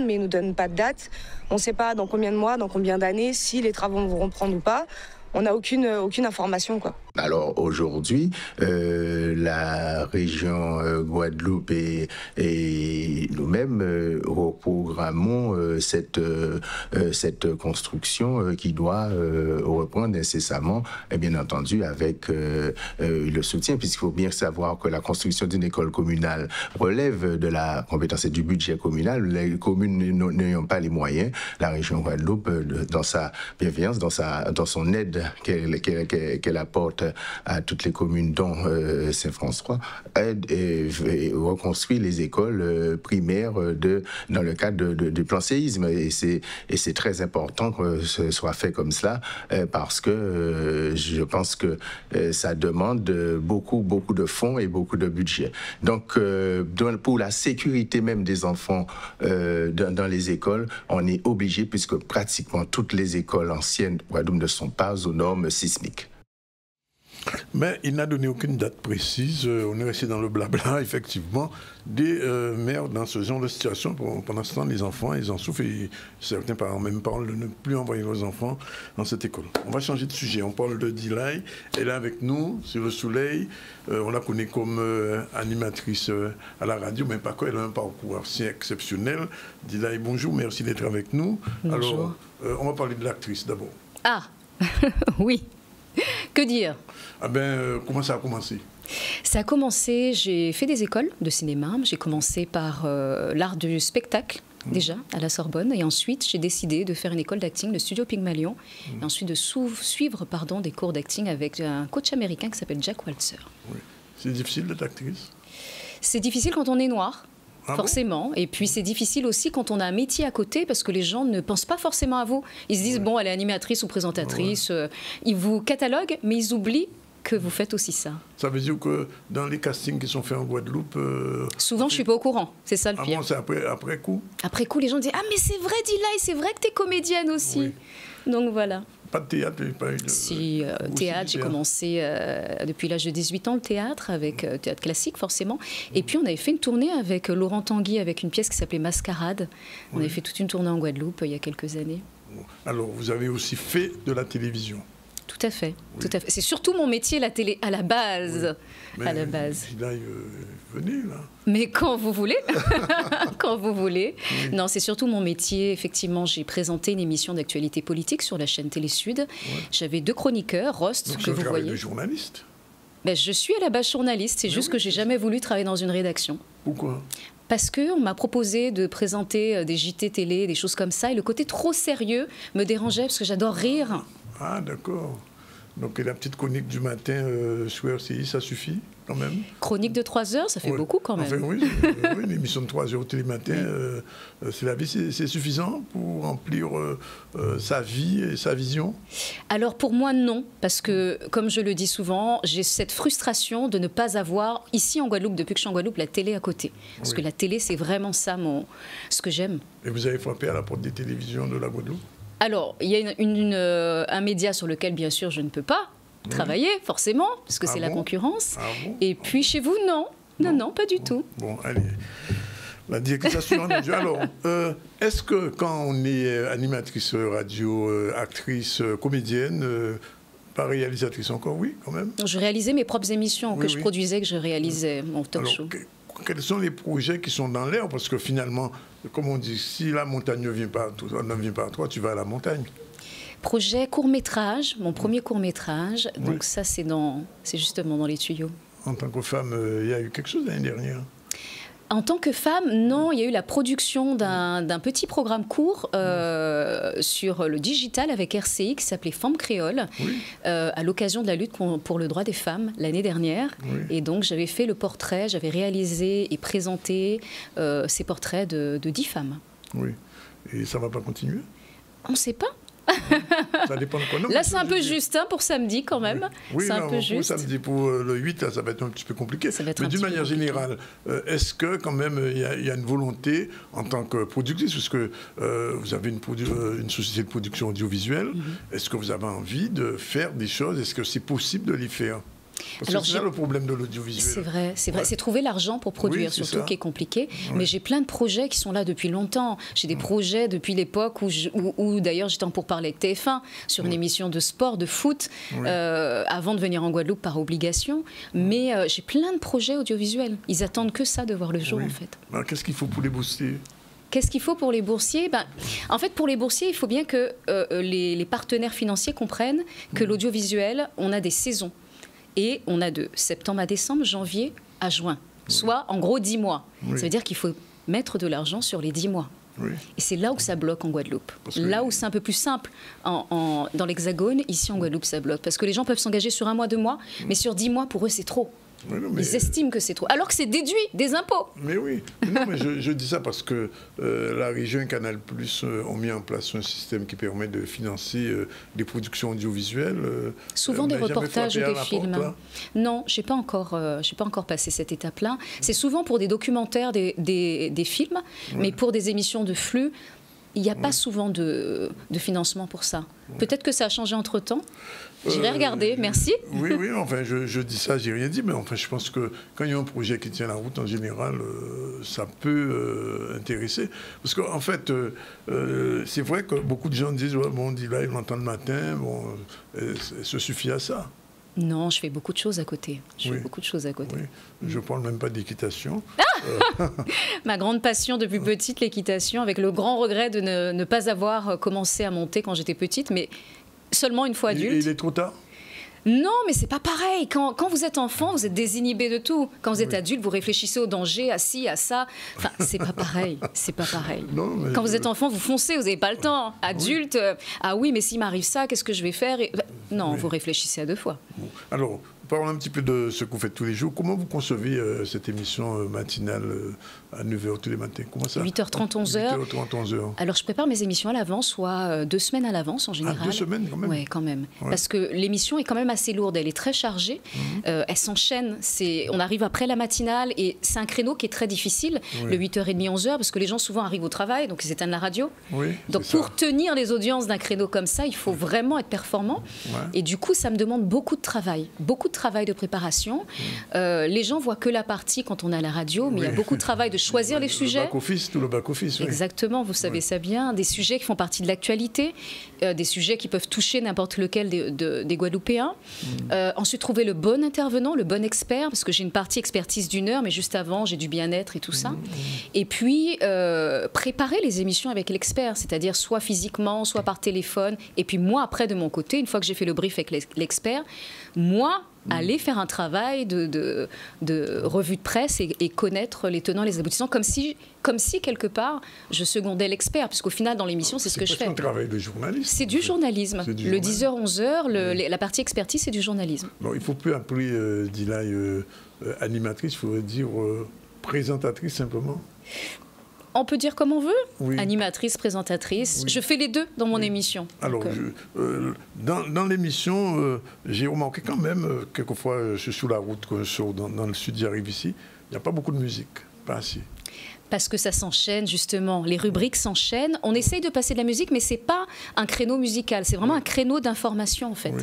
mais il nous donne pas de date. On ne sait pas dans combien de mois, dans combien d'années, si les travaux vont reprendre ou pas. On n'a aucune information, quoi. Alors aujourd'hui, la région Guadeloupe et nous-mêmes reprogrammons cette construction qui doit reprendre incessamment, et bien entendu avec le soutien, puisqu'il faut bien savoir que la construction d'une école communale relève de la compétence et du budget communal. Les communes n'ayant pas les moyens, la région Guadeloupe, dans sa bienveillance, dans son aide qu'elle apporte à toutes les communes, dont Saint-François, aide et reconstruit les écoles primaires dans le cadre du plan séisme. Et c'est très important que ce soit fait comme cela, parce que je pense que ça demande beaucoup de fonds et beaucoup de budget. Donc, pour la sécurité même des enfants dans les écoles, on est obligé, puisque pratiquement toutes les écoles anciennes Guadeloupe ne sont pas aux normes sismiques. Mais il n'a donné aucune date précise. On est resté dans le blabla, effectivement, des mères dans ce genre de situation. Pendant ce temps, les enfants, ils en souffrent et certains parents même parlent de ne plus envoyer leurs enfants dans cette école. On va changer de sujet. On parle de Dilaï. Elle est avec nous sur le soleil. On la connaît comme animatrice à la radio, mais pas quoi. Elle a un parcours assez exceptionnel. Dilaï, bonjour, merci d'être avec nous. Bonjour. Alors, on va parler de l'actrice d'abord. Ah, oui. Que dire? Comment ça a commencé? Ça a commencé, j'ai fait des écoles de cinéma. J'ai commencé par l'art du spectacle, déjà, à la Sorbonne. Et ensuite, j'ai décidé de faire une école d'acting, le studio Pygmalion. Et ensuite de suivre des cours d'acting avec un coach américain qui s'appelle Jack Walzer. Oui. C'est difficile d'être actrice? C'est difficile quand on est noir. Ah forcément. Bon? Et puis c'est difficile aussi quand on a un métier à côté parce que les gens ne pensent pas forcément à vous. Ils se disent, bon, elle est animatrice ou présentatrice. Ils vous cataloguent, mais ils oublient que vous faites aussi ça. Ça veut dire que dans les castings qui sont faits en Guadeloupe... souvent, je ne suis pas au courant. C'est ça le pire. Bon, c'est après coup? Après coup, les gens disent, ah, mais c'est vrai, Dilaï, c'est vrai que tu es comédienne aussi. Oui. Donc voilà. Pas de théâtre, pas eu de... Si, théâtre, j'ai commencé depuis l'âge de 18 ans le théâtre, avec théâtre classique forcément. Et puis on avait fait une tournée avec Laurent Tanguy, avec une pièce qui s'appelait Mascarade. On avait fait toute une tournée en Guadeloupe il y a quelques années. Alors, vous avez aussi fait de la télévision. Tout à fait, tout à fait. C'est surtout mon métier, la télé, à la base. Mais à la base. Venez, là. Mais quand vous voulez. Quand vous voulez. Oui. Non, c'est surtout mon métier. Effectivement, j'ai présenté une émission d'actualité politique sur la chaîne Télé Sud. Ouais. J'avais 2 chroniqueurs, Rost, donc, que vous voyez. De journaliste. Ben, je suis à la base journaliste. C'est juste que j'ai jamais voulu travailler dans une rédaction. Pourquoi ? Parce qu'on m'a proposé de présenter des JT télé, des choses comme ça. Et le côté trop sérieux me dérangeait parce que j'adore rire. Ah, d'accord. Donc la petite chronique du matin sur RCI, ça suffit quand même? Chronique de 3 heures, ça fait beaucoup quand même. Enfin, oui, une émission de 3 heures au télématin, c'est la vie, c'est suffisant pour remplir sa vie et sa vision? Alors pour moi, non. Parce que, comme je le dis souvent, j'ai cette frustration de ne pas avoir, ici en Guadeloupe, depuis que je suis en Guadeloupe, la télé à côté. Parce que la télé, c'est vraiment ça, ce que j'aime. Et vous avez frappé à la porte des télévisions de la Guadeloupe? Alors, il y a un média sur lequel, bien sûr, je ne peux pas travailler, forcément, parce que c'est la concurrence. Et puis, chez vous, non. Non, pas du tout. Bon, allez. La direction alors, est-ce que quand on est animatrice radio, actrice, comédienne, pas réalisatrice encore, oui, quand même? Je réalisais mes propres émissions que je produisais, que je réalisais, mon talk show. Quels sont les projets qui sont dans l'air? Parce que finalement, comme on dit, si la montagne ne vient pas à toi, tu vas à la montagne. Projet court-métrage, mon premier court-métrage. Donc ça, c'est justement dans les tuyaux. En tant que femme, il y a eu quelque chose l'année dernière? En tant que femme, non, il y a eu la production d'un petit programme court sur le digital avec RCI qui s'appelait Femmes créoles, à l'occasion de la lutte pour le droit des femmes l'année dernière. Et donc j'avais fait le portrait, j'avais réalisé et présenté ces portraits de 10 femmes. Oui. Et ça ne va pas continuer? On ne sait pas. Ça dépend de quoi. Non, là, c'est un peu juste pour samedi quand même. Oui, c'est un peu juste. Pour samedi, pour le 8, là, ça va être un petit peu compliqué. Mais d'une manière générale, est-ce que quand même il y a une volonté en tant que productrice, puisque vous avez une société de production audiovisuelle, est-ce que vous avez envie de faire des choses? Est-ce que c'est possible de les faire? Parce que c'est ça le problème de l'audiovisuel. C'est vrai. C'est trouver l'argent pour produire, surtout qui est compliqué. Mais j'ai plein de projets qui sont là depuis longtemps. J'ai des projets depuis l'époque où d'ailleurs j'étais en pourparlers avec TF1 sur une émission de sport, de foot, avant de venir en Guadeloupe par obligation. Mais j'ai plein de projets audiovisuels. Ils attendent que ça de voir le jour en fait. Alors, qu'est-ce qu'il faut pour les boursiers? Qu'est-ce qu'il faut pour les boursiers? En fait, pour les boursiers, il faut bien que les partenaires financiers comprennent que l'audiovisuel, on a des saisons. Et on a de septembre à décembre, janvier à juin, soit en gros 10 mois. Ça veut dire qu'il faut mettre de l'argent sur les 10 mois. Et c'est là où ça bloque en Guadeloupe. Là où c'est un peu plus simple dans l'Hexagone, ici en Guadeloupe, ça bloque. Parce que les gens peuvent s'engager sur 1 mois, 2 mois, mais sur 10 mois, pour eux, c'est trop. Ils estiment que c'est trop. Alors que c'est déduit des impôts. Mais oui. Non, mais je dis ça parce que la région et Canal+ ont mis en place un système qui permet de financer des productions audiovisuelles. Souvent des reportages ou des films. Non, je n'ai pas encore passé cette étape-là. C'est souvent pour des documentaires, des films, mais pour des émissions de flux, il n'y a pas souvent de financement pour ça. Peut-être que ça a changé entre-temps. J'irai regarder, merci. Oui, enfin, je dis ça, j'ai rien dit, mais enfin, je pense que quand il y a un projet qui tient la route, en général, ça peut intéresser. Parce qu'en fait, c'est vrai que beaucoup de gens disent, on dit là, ils l'entendent le matin, ça suffit à ça. Non, je fais beaucoup de choses à côté. Je parle même pas d'équitation. Ma grande passion depuis petite, l'équitation, avec le grand regret de ne pas avoir commencé à monter quand j'étais petite, mais seulement une fois adulte. Et il est trop tard? Non, mais c'est pas pareil. Quand vous êtes enfant, vous êtes désinhibé de tout. Quand vous êtes adulte, vous réfléchissez au danger, à ci, à ça. Enfin, c'est pas pareil. C'est pas pareil. Non, mais quand vous êtes enfant, vous foncez, vous n'avez pas le temps. Adulte, ah oui, mais s'il m'arrive ça, qu'est-ce que je vais faire? Non, vous réfléchissez à 2 fois. Alors, Parlons un petit peu de ce que vous faites tous les jours. Comment vous concevez cette émission matinale à 9h tous les matins? Comment ça? 8h30, 11h. 8h30, 11h. Alors, je prépare mes émissions à l'avance, soit 2 semaines à l'avance en général. 2 semaines quand même? Oui, quand même. Ouais. Parce que l'émission est quand même assez lourde. Elle est très chargée. Elle s'enchaîne. On arrive après la matinale et c'est un créneau qui est très difficile, le 8h30, 11h, parce que les gens souvent arrivent au travail, donc ils éteignent la radio. Donc, pour tenir les audiences d'un créneau comme ça, il faut vraiment être performant. Et du coup, ça me demande beaucoup de travail de préparation. Les gens voient que la partie quand on est à la radio, mais il y a beaucoup de travail de choisir les sujets. Back-office, tout le back-office. Exactement, vous savez ça bien. Des sujets qui font partie de l'actualité, des sujets qui peuvent toucher n'importe lequel des Guadeloupéens. Ensuite, trouver le bon intervenant, le bon expert, parce que j'ai une partie expertise d'1 heure, mais juste avant, j'ai du bien-être et tout ça. Et puis, préparer les émissions avec l'expert, c'est-à-dire soit physiquement, soit par téléphone. Et puis moi, après, de mon côté, une fois que j'ai fait le brief avec l'expert, moi, aller faire un travail de revue de presse et connaître les tenants, les aboutissants, comme si quelque part, je secondais l'expert, puisqu'au final, dans l'émission, c'est ce que je fais. C'est un travail de journaliste. C'est du journalisme. Le 10h, 11h, la partie expertise, c'est du journalisme. Bon, il ne faut plus appeler Dilay animatrice, il faudrait dire présentatrice simplement. On peut dire comme on veut, animatrice, présentatrice. Je fais les deux dans mon émission. Alors, dans l'émission, j'ai remarqué quand même, quelquefois, je suis sous la route, quand je sors dans le sud, j'arrive ici, il n'y a pas beaucoup de musique, pas assez. Parce que ça s'enchaîne, justement. Les rubriques s'enchaînent. On essaye de passer de la musique, mais ce n'est pas un créneau musical. C'est vraiment un créneau d'information, en fait.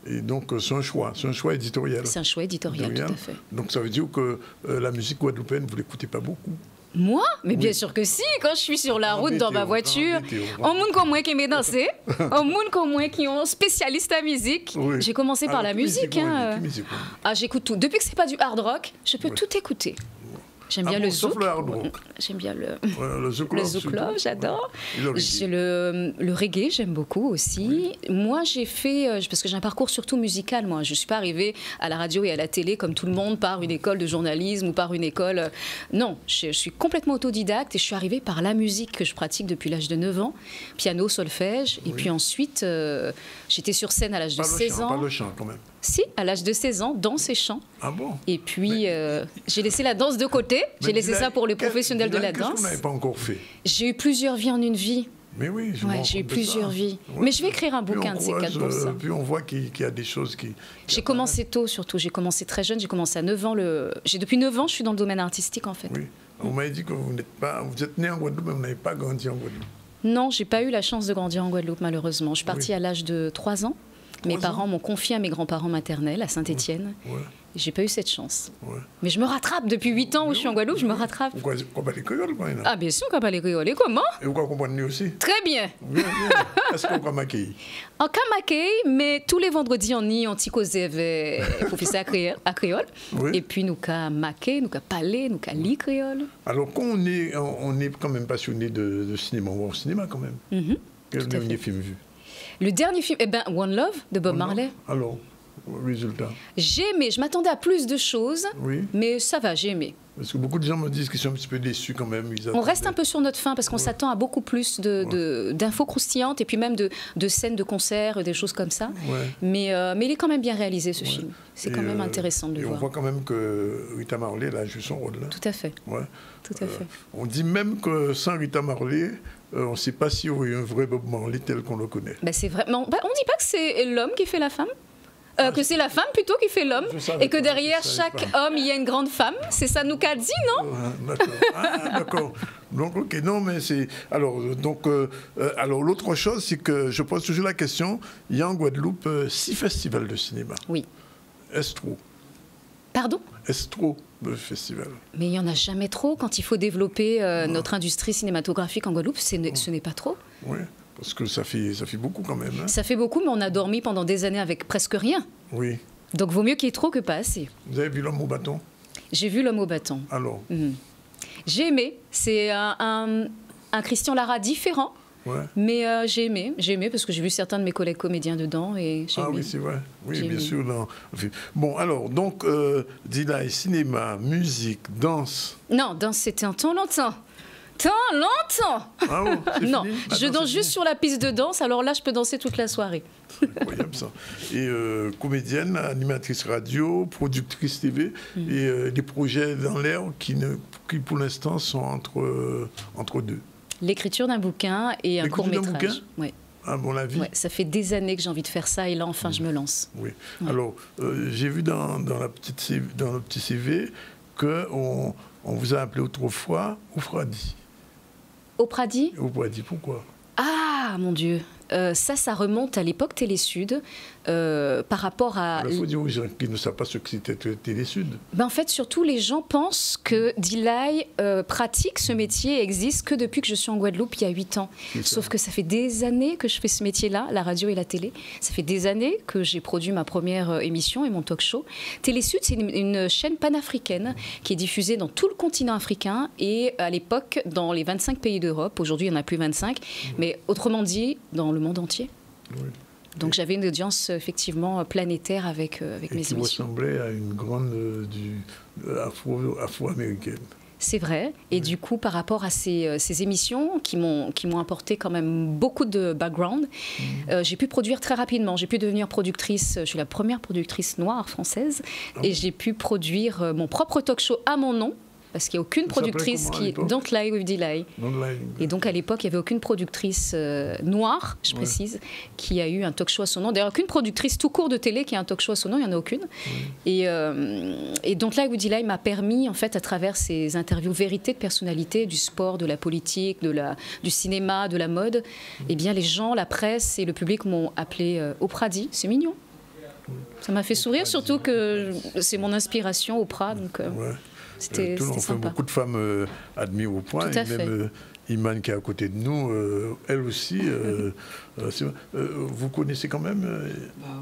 Et donc, c'est un choix éditorial. C'est un choix éditorial, tout à fait. Donc, ça veut dire que la musique guadeloupéenne, vous ne l'écoutez pas beaucoup? Moi? Mais bien sûr que si. Quand je suis sur la route, dans ma voiture, on monde comme moi qui aime danser, on monde comme moi qui sont spécialistes à musique. J'ai commencé par la musique. J'écoute tout. Depuis que c'est pas du hard rock, je peux tout écouter. J'aime bien le zouk. J'aime bien le zouk love, j'adore. Le reggae, j'aime beaucoup aussi. Moi, j'ai fait, parce que j'ai un parcours surtout musical, moi. Je ne suis pas arrivée à la radio et à la télé comme tout le monde par une école de journalisme ou par une école. Non, je suis complètement autodidacte et je suis arrivée par la musique que je pratique depuis l'âge de 9 ans. Piano, solfège. Et puis ensuite, j'étais sur scène à l'âge de 16 ans. Pas le chant, quand même. Si, à l'âge de 16 ans, danse et chant. Ah bon? Et puis, j'ai laissé la danse de côté. J'ai laissé ça pour les professionnels de la danse. Qu'est-ce qu'on n'avait pas encore fait? J'ai eu plusieurs vies en une vie. Mais oui, j'ai eu plusieurs vies. Mais je vais écrire un bouquin de ces 4 pour ça. Puis on voit qu'il y a des choses qui... J'ai commencé tôt, surtout. J'ai commencé très jeune. J'ai commencé à 9 ans. Depuis 9 ans, je suis dans le domaine artistique, en fait. Oui. Vous m'avez dit que vous êtes né en Guadeloupe, mais vous n'avez pas grandi en Guadeloupe. Non, j'ai pas eu la chance de grandir en Guadeloupe, malheureusement. Je suis partie à l'âge de 3 ans. Mes parents m'ont confié à mes grands-parents maternels à Saint-Étienne. J'ai pas eu cette chance. Mais je me rattrape depuis 8 ans où je suis en Guadeloupe, je me rattrape. Vous comprenez les créoles, quoi? Ah, bien sûr, qu'on parle les créoles. Et comment? Et vous comprenez aussi? Très bien. Est-ce qu'on peut m'accueillir? En Kamaké, mais tous les vendredis, on y anti-causé avec professeur à créole. Et puis, nous qu'à maquer, nous qu'à parler, nous qu'à lire créole. Alors, quand on est quand même passionné de cinéma, on va au cinéma quand même. Quel dernier film vu? Le dernier film, One Love de Bob Marley. Alors, résultat? J'ai aimé. Je m'attendais à plus de choses, mais ça va, j'ai aimé. Parce que beaucoup de gens me disent qu'ils sont un petit peu déçus quand même. On reste un peu sur notre faim parce qu'on s'attend à beaucoup plus d'infos croustillantes et puis même de scènes de concerts, des choses comme ça. Mais il est quand même bien réalisé, ce film. C'est quand même intéressant de le voir. On voit quand même que Rita Marley a joué son rôle là. Tout à fait. Tout à fait. On dit même que sans Rita Marley, on ne sait pas s'il y aurait un vrai Bob Marley tel qu'on le connaît. C'est vraiment... on ne dit pas que c'est l'homme qui fait la femme, que c'est la femme plutôt qui fait l'homme, et que derrière chaque homme, il y a une grande femme. C'est ça nous qu'a dit, non? D'accord. Donc, ok, non, mais c'est... Alors, l'autre chose, c'est que je pose toujours la question, il y a en Guadeloupe 6 festivals de cinéma. Oui. Est-ce trop? Pardon? Est-ce trop de festivals? Mais il n'y en a jamais trop. Quand il faut développer notre industrie cinématographique en Guadeloupe, ce n'est pas trop. Oui. Parce que ça fait beaucoup quand même. Hein. Ça fait beaucoup, mais on a dormi pendant des années avec presque rien. Oui. Donc, vaut mieux qu'il y ait trop que pas assez. Vous avez vu L'Homme au bâton? J'ai vu L'Homme au bâton. Alors? J'ai aimé. C'est un Christian Lara différent. Mais j'ai aimé parce que j'ai vu certains de mes collègues comédiens dedans et j'ai aimé. Oui, c'est vrai. Oui, bien sûr. Non. Bon, alors, donc, Dilay, cinéma, musique, danse. Non, danse, c'était un temps longtemps. longtemps. Ah bon, non, fini je danse juste sur la piste de danse, alors là, je peux danser toute la soirée. Incroyable ça. Et comédienne, animatrice radio, productrice TV, et des projets dans l'air qui pour l'instant sont entre deux. L'écriture d'un bouquin et un court-métrage. Ouais. À mon avis. Ouais, ça fait des années que j'ai envie de faire ça et là, enfin, je me lance. Oui. Ouais. Alors, j'ai vu dans le petit CV qu'on vous a appelé autrefois Opradi. Opradi ? Opradi, pourquoi ? Ah, mon Dieu. Ça remonte à l'époque Télé-Sud, par rapport à... Il faut dire aux gens qui ne savent pas ce que c'était Télé-Sud. Ben, en fait, surtout, les gens pensent que Dilay pratique ce métier, existe que depuis que je suis en Guadeloupe, il y a 8 ans. Sauf que ça fait des années que je fais ce métier-là, la radio et la télé. Ça fait des années que j'ai produit ma première émission et mon talk show. Télé-Sud, c'est une chaîne panafricaine qui est diffusée dans tout le continent africain et à l'époque dans les 25 pays d'Europe. Aujourd'hui, il n'y en a plus 25. Mais autrement dit, dans le monde entier. Oui. Donc j'avais une audience effectivement planétaire avec mes émissions. Qui ressemblait à une grande afro-américaine. C'est vrai. Et du coup, par rapport à ces émissions qui m'ont apporté quand même beaucoup de background, j'ai pu produire très rapidement. J'ai pu devenir productrice. Je suis la première productrice noire française. Et j'ai pu produire mon propre talk show à mon nom. Parce qu'il n'y a aucune productrice qui... Don't Lie with Dilay. Et donc, à l'époque, il n'y avait aucune productrice noire, je précise, qui a eu un talk show à son nom. D'ailleurs, aucune productrice tout court de télé qui a un talk show à son nom, il n'y en a aucune. Et Don't Lie with Dilay m'a permis, en fait, à travers ces interviews vérité de personnalité, du sport, de la politique, du cinéma, de la mode, eh bien, les gens, la presse et le public m'ont appelé Opradi. C'est mignon. Ça m'a fait sourire, surtout que c'est mon inspiration, Oprah, donc... C'était sympa. Beaucoup de femmes admirent au point. Tout à fait. Même Iman qui est à côté de nous, elle aussi. Vous connaissez quand même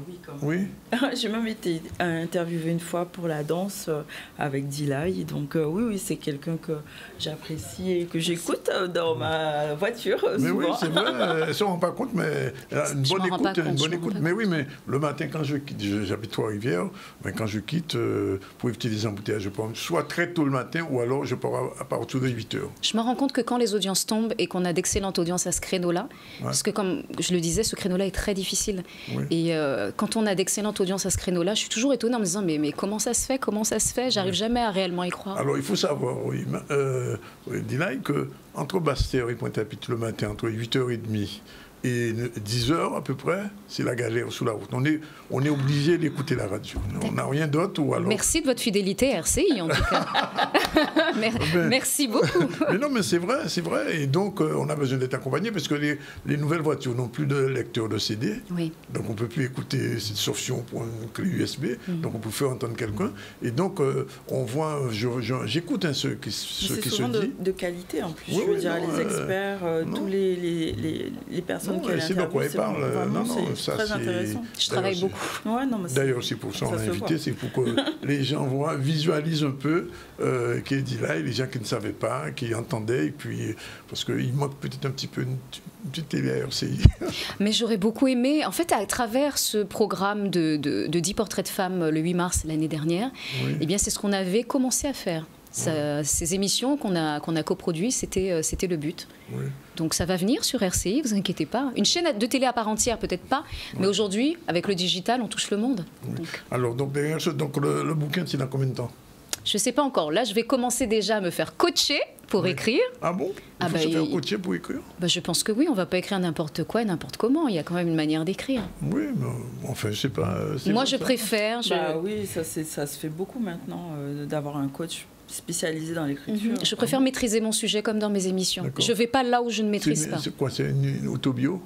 oui, quand même. Oui. J'ai même été interviewée une fois pour la danse avec Dilay. Donc oui, c'est quelqu'un que j'apprécie et que j'écoute dans ma voiture. Mais souvent. oui, c'est vrai. Elle ne se rend pas compte, mais une bonne écoute. Mais oui, mais le matin, quand je quitte, j'habite Trois-Rivières, mais quand je quitte, pour éviter les embouteillages, je pars soit très tôt le matin ou alors je pars à partir de 8 heures. Je me rends compte que quand les audiences tombent et qu'on a d'excellentes audiences à ce créneau-là, parce que comme je le disais, ce créneau-là est très difficile. Oui. Et quand on a d'excellentes audiences à ce créneau-là, je suis toujours étonnée en me disant mais comment ça se fait? J'arrive jamais à réellement y croire. Alors il faut savoir, Dilay, qu'entre Basse-Terre et Pointe-à-Pitre le matin, entre 8h30 et 10h à peu près, c'est la galère sous la route. On est obligé d'écouter la radio. On n'a rien d'autre. Ou alors... Merci de votre fidélité RCI, en tout cas. Merci beaucoup. Mais non, mais c'est vrai. Et donc, on a besoin d'être accompagné parce que les nouvelles voitures n'ont plus de lecteur de CD. Oui. Donc, on ne peut plus écouter, sauf si on prend une clé USB. Donc, on peut faire entendre quelqu'un. Et donc, on voit, j'écoute ce qui se dit. C'est souvent de qualité, en plus. Je veux dire, les experts, tous les personnes qui c'est de quoi ils parlent. C'est très intéressant. Je travaille beaucoup. D'ailleurs, c'est pour ça qu'on l'a invité, c'est pour que les gens visualisent un peu qui est Dilay, les gens qui ne savaient pas, qui entendaient, et puis parce qu'il manque peut-être un petit peu une petite télé à RCI. Mais j'aurais beaucoup aimé, en fait, à travers ce programme de 10 portraits de femmes le 8 mars l'année dernière, eh bien, c'est ce qu'on avait commencé à faire. Ces émissions qu'on a coproduites, c'était le but. Oui. Donc ça va venir sur RCI, vous inquiétez pas. Une chaîne de télé à part entière, peut-être pas, mais aujourd'hui, avec le digital, on touche le monde. Oui. Alors, donc le bouquin, c'est dans combien de temps? Je ne sais pas encore. Là, je vais commencer déjà à me faire coacher pour écrire. Ah bon? Il faut se faire coacher pour écrire? Je pense que oui, on ne va pas écrire n'importe quoi, n'importe comment. Il y a quand même une manière d'écrire. Oui, mais enfin, je ne sais pas. Moi, je préfère... oui, ça se fait beaucoup maintenant, d'avoir un coach spécialisé dans l'écriture. Je préfère maîtriser mon sujet comme dans mes émissions. Je ne vais pas là où je ne maîtrise pas. C'est quoi? C'est une autobio?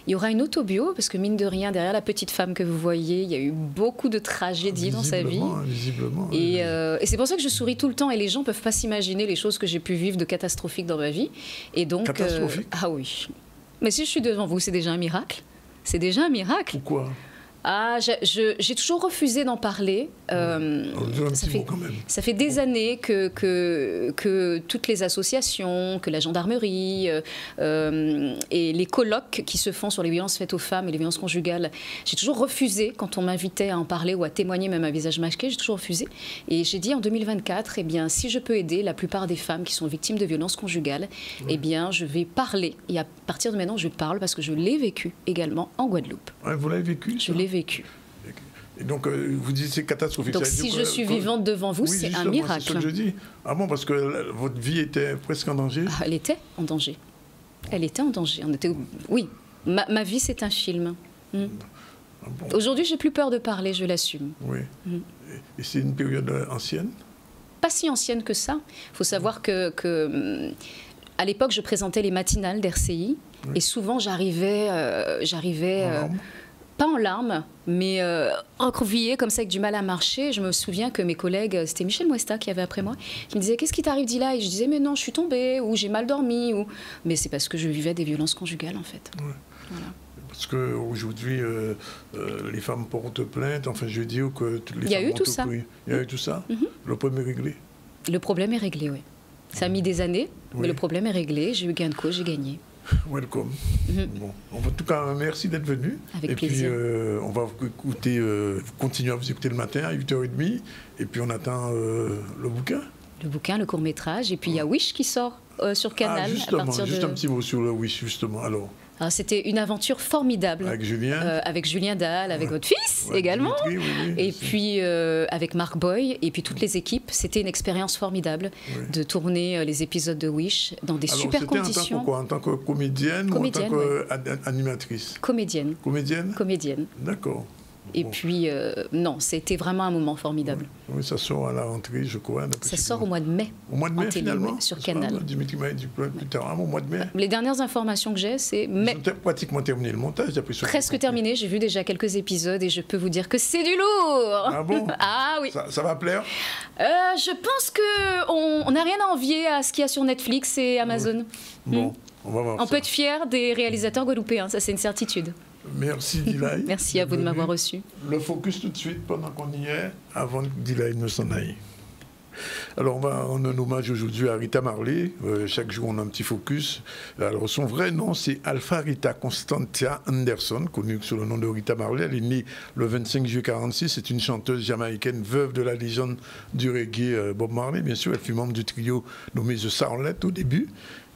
Il y aura une autobio, parce que mine de rien, derrière la petite femme que vous voyez, il y a eu beaucoup de tragédies dans sa vie. Visiblement. Et c'est pour ça que je souris tout le temps, et les gens ne peuvent pas s'imaginer les choses que j'ai pu vivre de catastrophiques dans ma vie. Et donc, catastrophique? Ah oui. Mais si je suis devant vous, c'est déjà un miracle. C'est déjà un miracle. Pourquoi? Ah, j'ai toujours refusé d'en parler. Ça fait des années que toutes les associations, que la gendarmerie et les colloques qui se font sur les violences faites aux femmes et les violences conjugales, j'ai toujours refusé quand on m'invitait à en parler ou à témoigner même à visage masqué, j'ai toujours refusé. Et j'ai dit en 2024, eh bien, si je peux aider la plupart des femmes qui sont victimes de violences conjugales, eh bien, je vais parler. Et à partir de maintenant, je parle parce que je l'ai vécu également en Guadeloupe. Ouais, vous l'avez vécu, ça? Je l'ai vécu. Et donc, vous dites c'est catastrophique. Donc, si je suis vivante devant vous, c'est un miracle. C'est ce que je dis. Ah bon, parce que votre vie était presque en danger? Elle était en danger. Elle était en danger. Oui, ma vie, c'est un film. Ah bon. Aujourd'hui, j'ai plus peur de parler, je l'assume. Oui. Et c'est une période ancienne? Pas si ancienne que ça. Il faut savoir que à l'époque, je présentais les matinales d'RCI. Oui. Et souvent, j'arrivais pas en larmes, mais recroquevillée comme ça, avec du mal à marcher. Je me souviens que mes collègues, c'était Michel Mouesta qui avait après moi, qui me disait « Qu'est-ce qui t'arrive, Dila ?» Et je disais « Mais non, je suis tombée, ou j'ai mal dormi. » Mais c'est parce que je vivais des violences conjugales, en fait. Ouais. Voilà. Parce qu'aujourd'hui, les femmes portent plainte. Enfin, je veux dire que toutes les femmes... Il y a eu tout ça. Il y a eu tout ça. Le problème est réglé. Le problème est réglé, oui. Ça a mis des années, mais le problème est réglé. J'ai eu gain de cause, j'ai gagné. Welcome. Bon. En tout cas, merci d'être venu. Avec plaisir. Puis, on va continuer à vous écouter le matin à 8h30. Et puis, on attend le bouquin. Le bouquin, le court-métrage. Et puis, il y a Wish qui sort sur Canal. Ah, justement, juste un petit mot sur le Wish, justement. Alors, c'était une aventure formidable. Avec Julien. Avec Julien Dahl, avec votre fils également. Dimitri, oui, et puis avec Marc Boy, et puis toutes les équipes. C'était une expérience formidable de tourner les épisodes de Wish dans des super conditions. En tant que comédienne ou en tant qu'animatrice? Comédienne. Comédienne? Comédienne. D'accord. Et puis, non, c'était vraiment un moment formidable. Oui, ça sort à la rentrée, je crois. Ça sort au mois de mai. Au mois de mai, finalement? Sur Canal. Dimitri m'a dit plus tard, au mois de mai. Les dernières informations que j'ai, c'est mai. Ils ont pratiquement terminé le montage, d'après ce que presque terminé. J'ai vu déjà quelques épisodes et je peux vous dire que c'est du lourd. Ah bon? Ah oui. Ça va plaire? Je pense qu'on n'a rien à envier à ce qu'il y a sur Netflix et Amazon. Bon, on va voir On peut être fier des réalisateurs guadeloupéens, ça c'est une certitude. Merci Dilay. Merci à vous de m'avoir reçu. Le focus tout de suite pendant qu'on y est, avant que Dilay ne s'en aille. Alors on a un hommage aujourd'hui à Rita Marley. Chaque jour on a un petit focus. Alors son vrai nom c'est Alpha Rita Constantia Anderson, connue sous le nom de Rita Marley. Elle est née le 25 juillet 1946. C'est une chanteuse jamaïcaine, veuve de la légende du reggae Bob Marley. Bien sûr, elle fut membre du trio nommé The Starlet au début,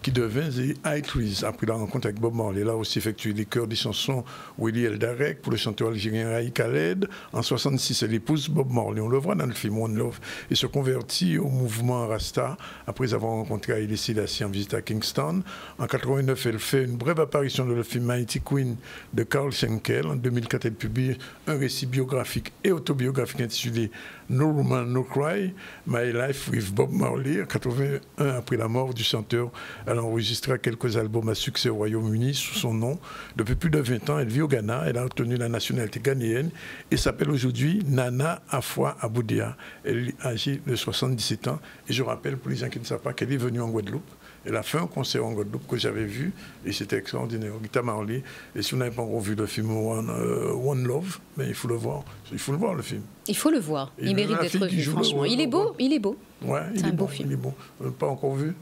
qui devint The High Trees après la rencontre avec Bob Marley. Là aussi effectué les chœurs des chansons Willie El Darek pour le chanteur algérien Raï Khaled. En 1966, elle épouse Bob Marley. On le voit dans le film One Love et se convertit au mouvement Rasta après avoir rencontré Haïlé Sélassie en visite à Kingston. En 1989, elle fait une brève apparition dans le film Mighty Queen de Carl Schenkel. En 2004, elle publie un récit biographique et autobiographique intitulé No Woman, No Cry, My Life with Bob Marley. En 1981, après la mort du chanteur, elle a enregistré quelques albums à succès au Royaume-Uni sous son nom. Depuis plus de 20 ans, elle vit au Ghana. Elle a obtenu la nationalité ghanéenne et s'appelle aujourd'hui Nana Afua Aboudia. Elle est âgée de 77 ans. Et je rappelle, pour les gens qui ne savent pas, qu'elle est venue en Guadeloupe. Elle a fait un concert en Guadeloupe que j'avais vu et c'était extraordinaire. Rita Marley. Et si vous n'avez pas encore vu le film One Love, mais il faut le voir. Il faut le voir, le film. Il faut le voir. Il mérite d'être vu, franchement. Il est beau, il est beau. Ouais, c'est un beau film. Il est beau. Pas encore vu?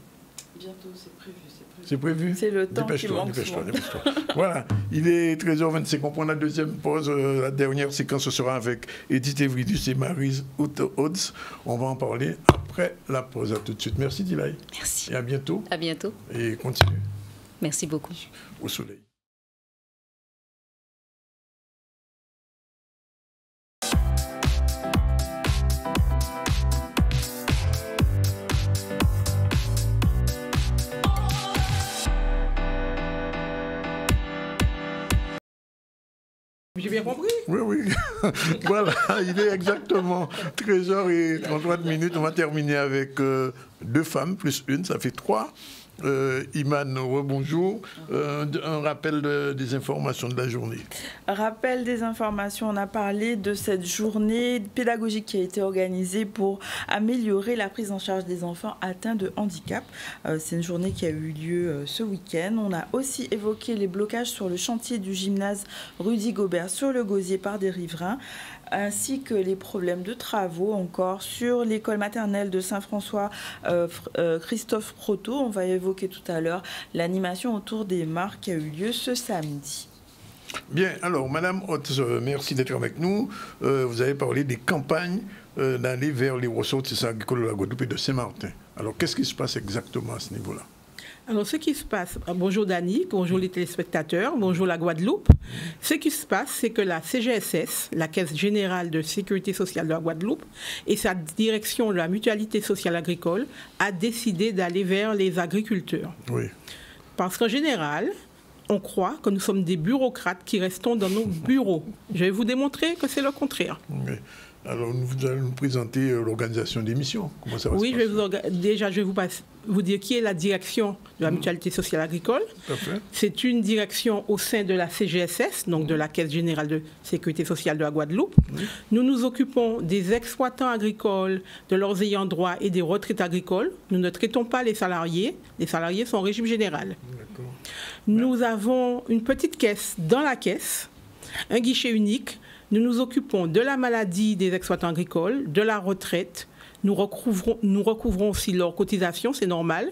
Bientôt, c'est prévu. C'est prévu? C'est le temps qui manque. Dépêche-toi. Voilà, il est 13h25. On prend la deuxième pause. La dernière séquence sera avec Edith Evridus et Maryse Odds. On va en parler après la pause. À tout de suite. Merci Dilay. Merci. Et à bientôt. À bientôt. Et continue. Merci beaucoup. Au soleil. J'ai bien compris. Oui. Voilà, il est exactement 13h33. On va terminer avec 2 femmes plus une, ça fait 3. Iman, rebonjour. Un rappel des informations de la journée. Rappel des informations, on a parlé de cette journée pédagogique qui a été organisée pour améliorer la prise en charge des enfants atteints de handicap. C'est une journée qui a eu lieu ce week-end. On a aussi évoqué les blocages sur le chantier du gymnase Rudy Gobert sur le Gosier par des riverains, ainsi que les problèmes de travaux encore sur l'école maternelle de Saint-François Christophe Proto. On va évoquer tout à l'heure l'animation autour des marques qui a eu lieu ce samedi. Bien, alors Madame Hotz, merci d'être avec nous. Vous avez parlé des campagnes d'aller vers les ressources agricoles de la Guadeloupe et de Saint-Martin. Alors qu'est-ce qui se passe exactement à ce niveau-là? Alors, ce qui se passe, bonjour Dani, bonjour les téléspectateurs, bonjour la Guadeloupe. Ce qui se passe, c'est que la CGSS, la Caisse générale de sécurité sociale de la Guadeloupe, et sa direction de la mutualité sociale agricole, a décidé d'aller vers les agriculteurs. Oui. Parce qu'en général, on croit que nous sommes des bureaucrates qui restons dans nos bureaux. Je vais vous démontrer que c'est le contraire. Oui. Alors, vous allez nous présenter l'organisation des missions. Comment ça va se passer? Déjà, je vais vous dire qui est la direction de la mutualité sociale agricole. C'est une direction au sein de la CGSS, donc de la Caisse générale de sécurité sociale de la Guadeloupe. Nous nous occupons des exploitants agricoles, de leurs ayants droit et des retraites agricoles. Nous ne traitons pas les salariés. Les salariés sont au régime général. Nous avons une petite caisse dans la caisse, un guichet unique. Nous nous occupons de la maladie des exploitants agricoles, de la retraite. Nous recouvrons aussi leurs cotisations, c'est normal.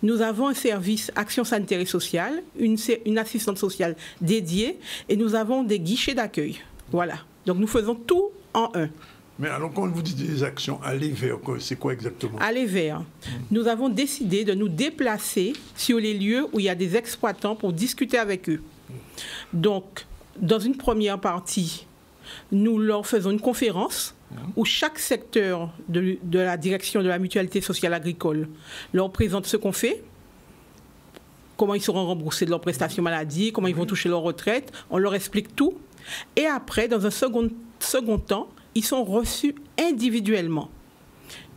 Nous avons un service action sanitaire et sociale, une assistante sociale dédiée, et nous avons des guichets d'accueil. Voilà. Donc nous faisons tout en un. Mais alors, quand vous dites des actions, aller vers, c'est quoi exactement? Aller vers. Nous avons décidé de nous déplacer sur les lieux où il y a des exploitants pour discuter avec eux. Donc, dans une première partie, nous leur faisons une conférence où chaque secteur de la direction de la mutualité sociale agricole leur présente ce qu'on fait, comment ils seront remboursés de leurs prestations maladie, comment ils vont toucher leur retraite. On leur explique tout. Et après, dans un second temps, ils sont reçus individuellement.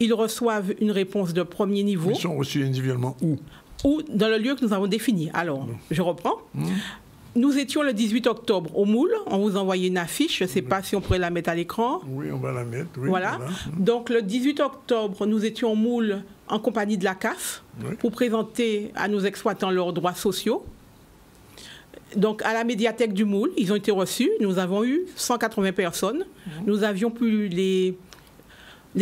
Ils reçoivent une réponse de premier niveau. Ils sont reçus individuellement où? Ou dans le lieu que nous avons défini. Alors, je reprends. Nous étions le 18 octobre au Moule. On vous envoyait une affiche. Je ne sais pas si on pourrait la mettre à l'écran. Oui, on va la mettre. Oui, voilà. Donc, le 18 octobre, nous étions au Moule en compagnie de la CAF pour présenter à nos exploitants leurs droits sociaux. Donc, à la médiathèque du Moule, ils ont été reçus. Nous avons eu 180 personnes. Nous avions pu les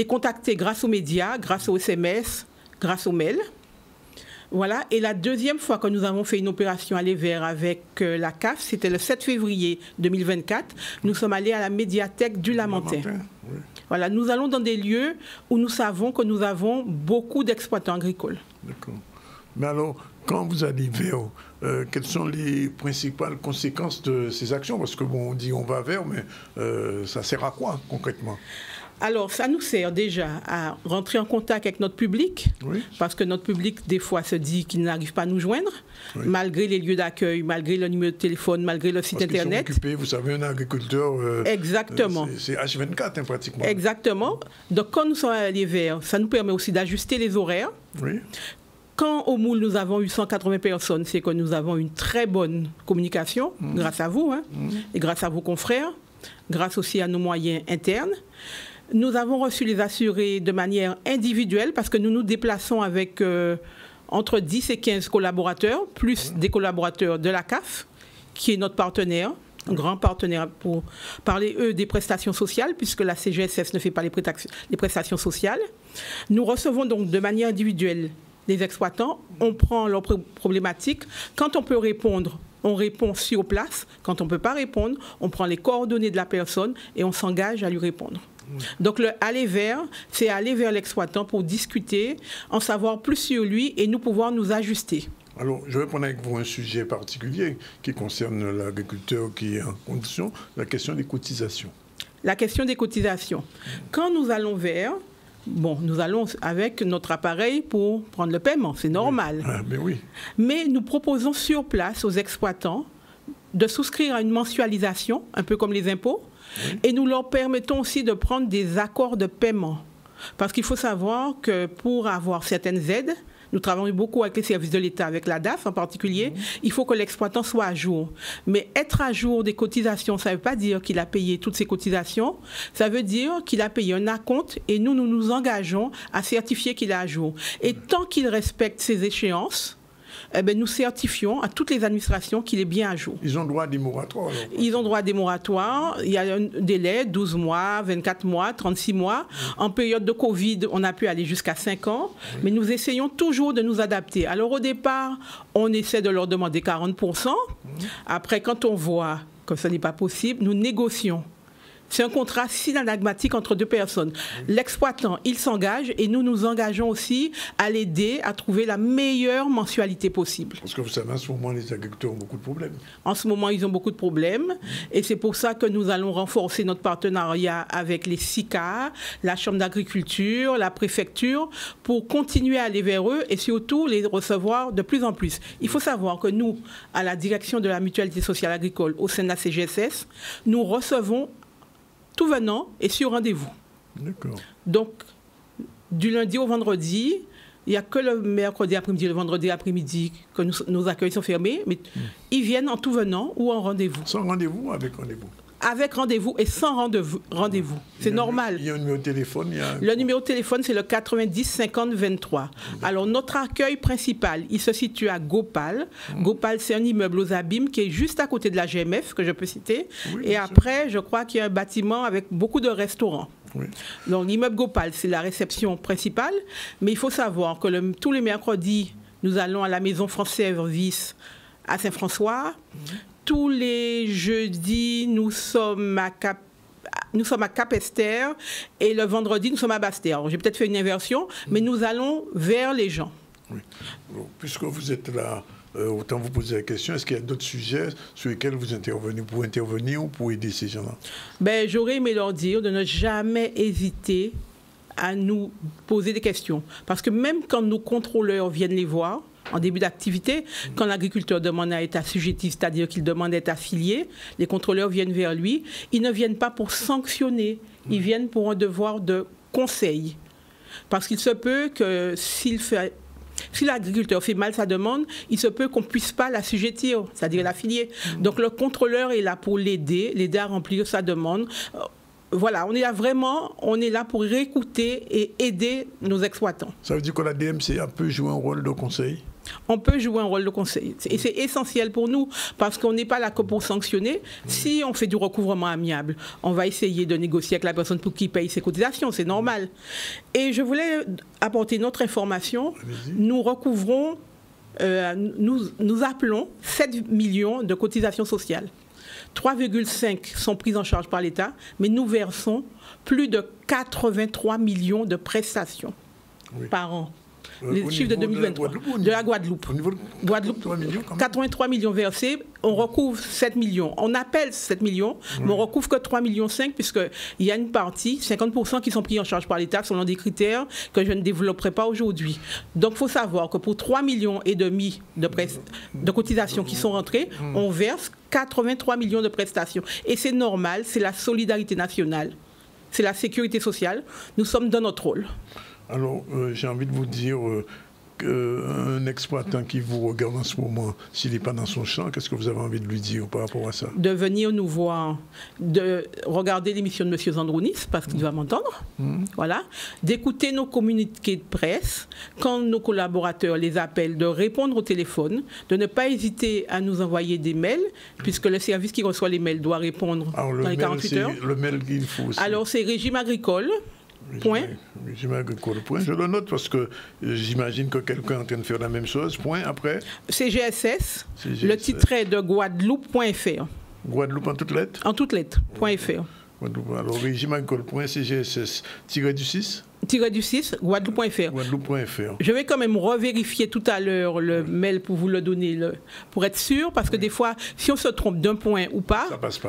contacter grâce aux médias, grâce aux SMS, grâce aux mails. Voilà. Et la deuxième fois que nous avons fait une opération aller vers avec la CAF, c'était le 7 février 2024. Nous sommes allés à la médiathèque du Lamentin. Oui. Voilà. Nous allons dans des lieux où nous savons que nous avons beaucoup d'exploitants agricoles. D'accord. Mais alors, quand vous allez vers, quelles sont les principales conséquences de ces actions? Parce que bon, on dit on va vers, mais ça sert à quoi concrètement? Alors, ça nous sert déjà à rentrer en contact avec notre public, parce que notre public, des fois, se dit qu'il n'arrive pas à nous joindre, malgré les lieux d'accueil, malgré le numéro de téléphone, malgré le site Internet. Sont occupés, vous savez, un agriculteur, exactement. C'est H24 hein, pratiquement. Exactement. Donc, quand nous sommes allés vers, ça nous permet aussi d'ajuster les horaires. Oui. Quand au Moule, nous avons eu 180 personnes, c'est que nous avons une très bonne communication, grâce à vous, et grâce à vos confrères, grâce aussi à nos moyens internes. Nous avons reçu les assurés de manière individuelle parce que nous nous déplaçons avec entre 10 et 15 collaborateurs, plus des collaborateurs de la CAF, qui est notre partenaire, un grand partenaire pour parler, eux, des prestations sociales, puisque la CGSS ne fait pas les prestations sociales. Nous recevons donc de manière individuelle les exploitants, on prend leurs problématiques. Quand on peut répondre, on répond sur place. Quand on ne peut pas répondre, on prend les coordonnées de la personne et on s'engage à lui répondre. Donc, le aller vers, c'est aller vers l'exploitant pour discuter, en savoir plus sur lui et nous pouvoir nous ajuster. Alors, je vais prendre avec vous un sujet particulier qui concerne l'agriculteur qui est en condition, la question des cotisations. La question des cotisations. Quand nous allons vers, bon, nous allons avec notre appareil pour prendre le paiement, c'est normal. Ah, mais oui. Mais nous proposons sur place aux exploitants de souscrire à une mensualisation, un peu comme les impôts, et nous leur permettons aussi de prendre des accords de paiement. Parce qu'il faut savoir que pour avoir certaines aides, Nous travaillons beaucoup avec les services de l'État, avec la DAF en particulier. Il faut que l'exploitant soit à jour. Mais être à jour des cotisations, ça ne veut pas dire qu'il a payé toutes ses cotisations. Ça veut dire qu'il a payé un acompte et nous nous engageons à certifier qu'il est à jour. Et tant qu'il respecte ces échéances, nous certifions à toutes les administrations qu'il est bien à jour. Ils ont droit à des moratoires. Ils ont droit à des moratoires. Il y a un délai, 12 mois, 24 mois, 36 mois. En période de Covid, on a pu aller jusqu'à 5 ans. Mais nous essayons toujours de nous adapter. Alors au départ, on essaie de leur demander 40%. Après, quand on voit que ce n'est pas possible, nous négocions. C'est un contrat synalagmatique entre deux personnes. L'exploitant, il s'engage et nous nous engageons aussi à l'aider à trouver la meilleure mensualité possible. Parce que vous savez, en ce moment, les agriculteurs ont beaucoup de problèmes. En ce moment, ils ont beaucoup de problèmes et c'est pour ça que nous allons renforcer notre partenariat avec les SICA, la Chambre d'agriculture, la préfecture, pour continuer à aller vers eux et surtout les recevoir de plus en plus. Il faut savoir que nous, à la direction de la mutualité sociale agricole au sein de la CGSS, nous recevons tout venant et sur rendez-vous. D'accord. Donc, du lundi au vendredi, il n'y a que le mercredi après-midi, le vendredi après-midi que nos accueils sont fermés, mais ils viennent en tout venant ou en rendez-vous. Sans rendez-vous ou avec rendez-vous? Avec rendez-vous et sans rendez-vous. C'est normal. Il y a un numéro de téléphone. Le numéro de téléphone, c'est le 90 50 23. Alors, notre accueil principal, il se situe à Gopal. Gopal, c'est un immeuble aux Abîmes qui est juste à côté de la GMF, que je peux citer. Oui, et après, je crois qu'il y a un bâtiment avec beaucoup de restaurants. Oui. Donc, l'immeuble Gopal, c'est la réception principale. Mais il faut savoir que tous les mercredis, nous allons à la Maison France Service à Saint-François. Tous les jeudis, nous sommes à Cap-Esther et le vendredi, nous sommes à Basse-Terre. J'ai peut-être fait une inversion, mais nous allons vers les gens. Oui. Bon, puisque vous êtes là, autant vous poser la question, est-ce qu'il y a d'autres sujets sur lesquels vous intervenez pour intervenir ou pour aider ces gens-là? J'aurais aimé leur dire de ne jamais hésiter à nous poser des questions. Parce que même quand nos contrôleurs viennent les voir, en début d'activité, quand l'agriculteur demande à être assujetti, c'est-à-dire qu'il demande à être affilié, les contrôleurs viennent vers lui. Ils ne viennent pas pour sanctionner, ils viennent pour un devoir de conseil. Parce qu'il se peut que si l'agriculteur fait mal sa demande, il se peut qu'on ne puisse pas l'assujettir, c'est-à-dire l'affilier. Donc le contrôleur est là pour l'aider à remplir sa demande. Voilà, on est là pour réécouter et aider nos exploitants. Ça veut dire que la DMCA peut jouer un rôle de conseil? On peut jouer un rôle de conseil. Et c'est essentiel pour nous, parce qu'on n'est pas là que pour sanctionner. Si on fait du recouvrement amiable, on va essayer de négocier avec la personne pour qui paye ses cotisations, c'est normal. Et je voulais apporter une autre information. Nous recouvrons, nous appelons 7 millions de cotisations sociales. 3,5 sont prises en charge par l'État, mais nous versons plus de 83 millions de prestations par an. Les chiffres de 2023. De la Guadeloupe. Guadeloupe, 83 millions versés, on recouvre 7 millions. On appelle 7 millions, mais on recouvre que 3,5 millions, puisqu'il y a une partie, 50% qui sont pris en charge par l'État selon des critères que je ne développerai pas aujourd'hui. Donc il faut savoir que pour 3,5 millions de cotisations qui sont rentrées, on verse 83 millions de prestations. Et c'est normal, c'est la solidarité nationale, c'est la sécurité sociale. Nous sommes dans notre rôle. Alors, j'ai envie de vous dire qu'un exploitant qui vous regarde en ce moment, s'il n'est pas dans son champ, qu'est-ce que vous avez envie de lui dire par rapport à ça? De venir nous voir, de regarder l'émission de M. Zandrounis, parce qu'il va m'entendre, voilà, d'écouter nos communiqués de presse, quand nos collaborateurs les appellent, de répondre au téléphone, de ne pas hésiter à nous envoyer des mails, puisque le service qui reçoit les mails doit répondre dans les 48 heures. Le mail qu'il faut aussi. Alors, c'est régime agricole. Régime agricole, point. Je le note parce que j'imagine que quelqu'un est en train de faire la même chose. Point. Après. CGSS. Le titre de Guadeloupe.fr. Guadeloupe en toutes lettres? En toutes lettres. .fr. Alors, régime agricole, CGSS, -6 Guadeloupe.fr. Guadeloupe.fr. Je vais quand même revérifier tout à l'heure le mail pour vous le donner, pour être sûr, parce que des fois, si on se trompe d'un point ou pas,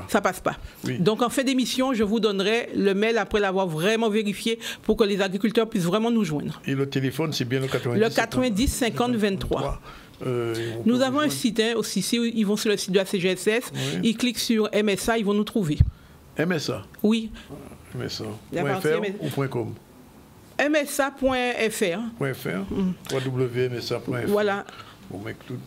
ça passe pas. Oui. Donc en fin d'émission, je vous donnerai le mail après l'avoir vraiment vérifié pour que les agriculteurs puissent vraiment nous joindre. Et le téléphone, c'est bien le 90 Le 90 50 23. Nous avons un site aussi, si ils vont sur le site de la CGSS, ils cliquent sur MSA, ils vont nous trouver. MSA? Oui. MSA.fr ou .com? msa.fr. www.msa.fr. Voilà.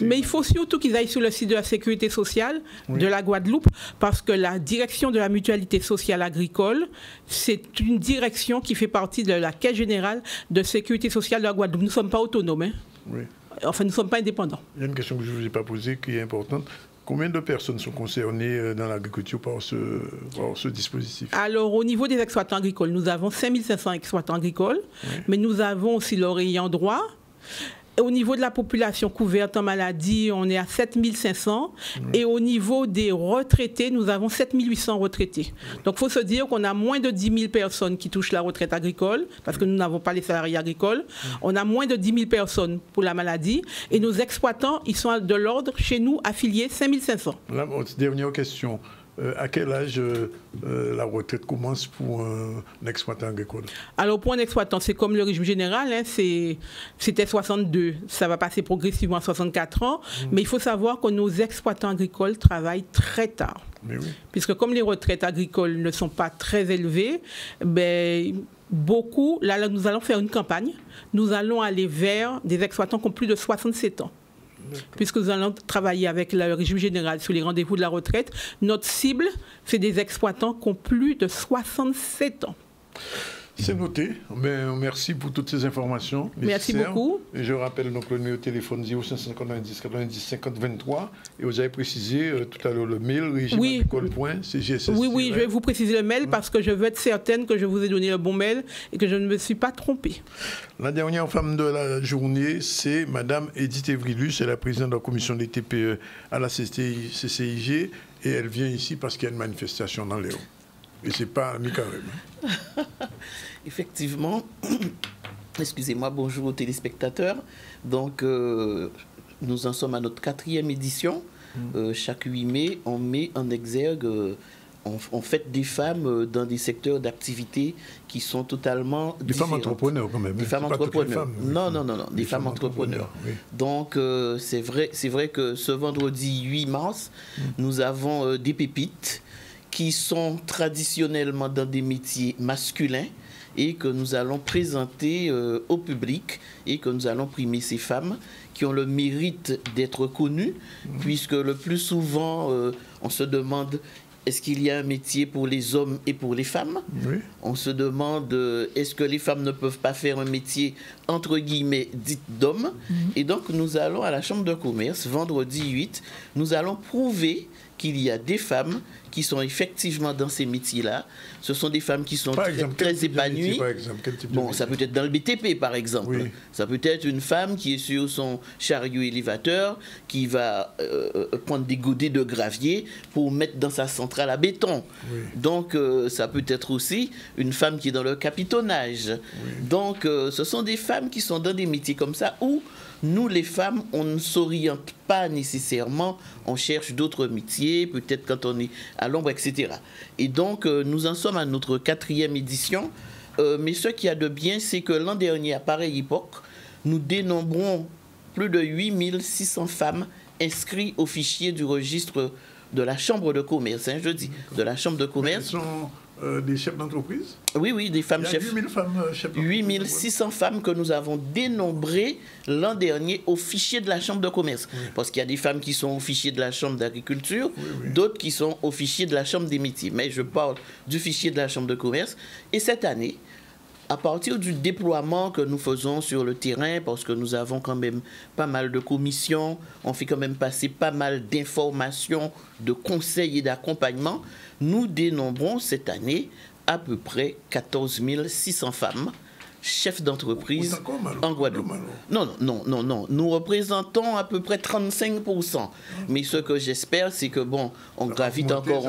Mais il faut surtout qu'ils aillent sur le site de la sécurité sociale de la Guadeloupe, parce que la direction de la mutualité sociale agricole, c'est une direction qui fait partie de la Caisse générale de sécurité sociale de la Guadeloupe. Nous ne sommes pas autonomes. Hein. Oui. Enfin, nous ne sommes pas indépendants. Il y a une question que je ne vous ai pas posée qui est importante. Combien de personnes sont concernées dans l'agriculture par ce dispositif? Alors, au niveau des exploitants agricoles, nous avons 5500 exploitants agricoles, mais nous avons aussi leurs ayants droit. Au niveau de la population couverte en maladie, on est à 7500. Et au niveau des retraités, nous avons 7800 retraités. Donc, il faut se dire qu'on a moins de 10 000 personnes qui touchent la retraite agricole, parce que nous n'avons pas les salariés agricoles. On a moins de 10 000 personnes pour la maladie. Et nos exploitants, ils sont de l'ordre, chez nous, affiliés 5500. La dernière question. À quel âge la retraite commence pour un exploitant agricole? Alors pour un exploitant, c'est comme le régime général, hein, c'était 62, ça va passer progressivement à 64 ans, mais il faut savoir que nos exploitants agricoles travaillent très tard. Mais oui. Puisque comme les retraites agricoles ne sont pas très élevées, ben, beaucoup, là nous allons faire une campagne, nous allons aller vers des exploitants qui ont plus de 67 ans. Puisque nous allons travailler avec le régime général sur les rendez-vous de la retraite, notre cible, c'est des exploitants qui ont plus de 67 ans. C'est noté. Merci pour toutes ces informations. Merci beaucoup. Et je rappelle donc le numéro de téléphone 0590 90 50 23. Et vous avez précisé tout à l'heure le mail régime-agricole.cgss. Oui, je vais vous préciser le mail parce que je veux être certaine que je vous ai donné le bon mail et que je ne me suis pas trompée. La dernière femme de la journée, c'est Madame Edith Evrilus, c'est la présidente de la commission des TPE à la CCIG. Et elle vient ici parce qu'il y a une manifestation dans les Hauts. Et ce n'est pas un mi-carême. Effectivement. Excusez-moi, bonjour aux téléspectateurs. Donc, nous en sommes à notre 4e édition. Chaque 8 mai, on met en exergue, on fête des femmes dans des secteurs d'activité qui sont totalement des femmes entrepreneurs quand même. Des femmes entrepreneurs. Non, des femmes entrepreneurs. Oui. Donc, c'est vrai que ce vendredi 8 mars, nous avons des pépites qui sont traditionnellement dans des métiers masculins et que nous allons présenter au public et que nous allons primer ces femmes qui ont le mérite d'être connues, puisque le plus souvent, on se demande est-ce qu'il y a un métier pour les hommes et pour les femmes? Oui. On se demande est-ce que les femmes ne peuvent pas faire un métier entre guillemets dit d'homme? Et donc nous allons à la Chambre de commerce vendredi 8, nous allons prouver qu'il y a des femmes qui sont effectivement dans ces métiers-là. Ce sont des femmes qui sont très épanouies. Bon, ça peut être dans le BTP, par exemple. Oui. Ça peut être une femme qui est sur son chariot élévateur, qui va prendre des godets de gravier pour mettre dans sa centrale à béton. Oui. Donc, ça peut être aussi une femme qui est dans le capitonnage. Oui. Donc, ce sont des femmes qui sont dans des métiers comme ça où nous, les femmes, on ne s'oriente pas nécessairement, on cherche d'autres métiers, peut-être quand on est à l'ombre, etc. Et donc, nous en sommes à notre 4e édition. Mais ce qu'il y a de bien, c'est que l'an dernier, à pareille époque, nous dénombrons plus de 8600 femmes inscrites au fichier du registre de la Chambre de commerce, hein, je dis, de la Chambre de commerce. Elles sont des chefs d'entreprise? Oui, des femmes chefs. 8000 femmes chefs d'entreprise. 8600 femmes que nous avons dénombrées l'an dernier au fichier de la Chambre de commerce. Oui. Parce qu'il y a des femmes qui sont au fichier de la Chambre d'agriculture, d'autres qui sont au fichier de la Chambre des métiers. Mais je parle du fichier de la Chambre de commerce. Et cette année, à partir du déploiement que nous faisons sur le terrain, parce que nous avons quand même pas mal de commissions, on fait quand même passer pas mal d'informations, de conseils et d'accompagnement, nous dénombrons cette année à peu près 14 600 femmes, chefs d'entreprise en Guadeloupe. Non. Nous représentons à peu près 35%. Mais ce que j'espère, c'est que bon, on gravite encore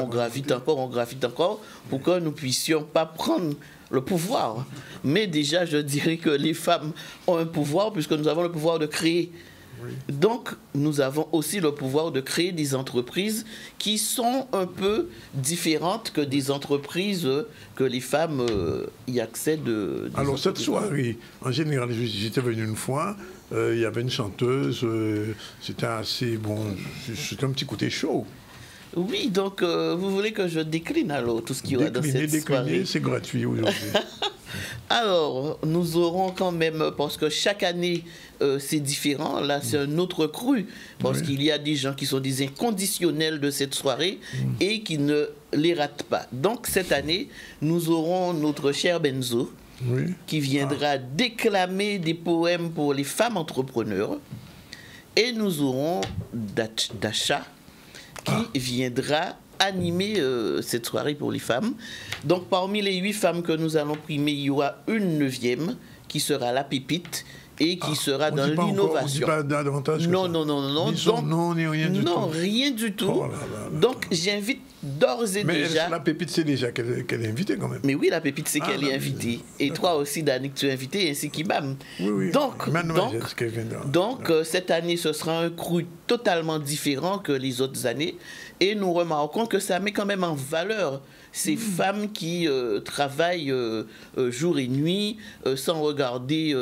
pour que nous puissions pas prendre le pouvoir. Mais déjà, je dirais que les femmes ont un pouvoir puisque nous avons le pouvoir de créer. Oui. Donc, nous avons aussi le pouvoir de créer des entreprises qui sont un peu différentes que des entreprises que les femmes y accèdent. Alors, cette soirée, en général, j'étais venu une fois, il y avait une chanteuse, c'était assez bon, c'était un petit côté chaud. Oui, donc vous voulez que je décline alors tout ce qu'il y aura dans cette soirée? C'est gratuit aujourd'hui. Alors, nous aurons quand même, parce que chaque année, c'est différent. Là, c'est un autre cru, parce qu'il y a des gens qui sont des inconditionnels de cette soirée et qui ne les ratent pas. Donc, cette année, nous aurons notre cher Benzo, qui viendra déclamer des poèmes pour les femmes entrepreneurs. Et nous aurons Dacha, qui viendra animer cette soirée pour les femmes. Donc, parmi les 8 femmes que nous allons primer, il y aura une 9e qui sera la pépite et qui sera dans l'innovation. Non. Non, rien du tout. Non, rien du tout. Donc, j'invite d'ores et déjà... Mais la pépite, c'est déjà qu'elle est invitée quand même. Mais oui, la pépite, c'est qu'elle est invitée. Et toi aussi, Danick, tu es invité, ainsi qu'Ibam. Oui. Donc, cette année, ce sera un cru totalement différent que les autres années. Et nous remarquons que ça met quand même en valeur ces femmes qui travaillent jour et nuit sans regarder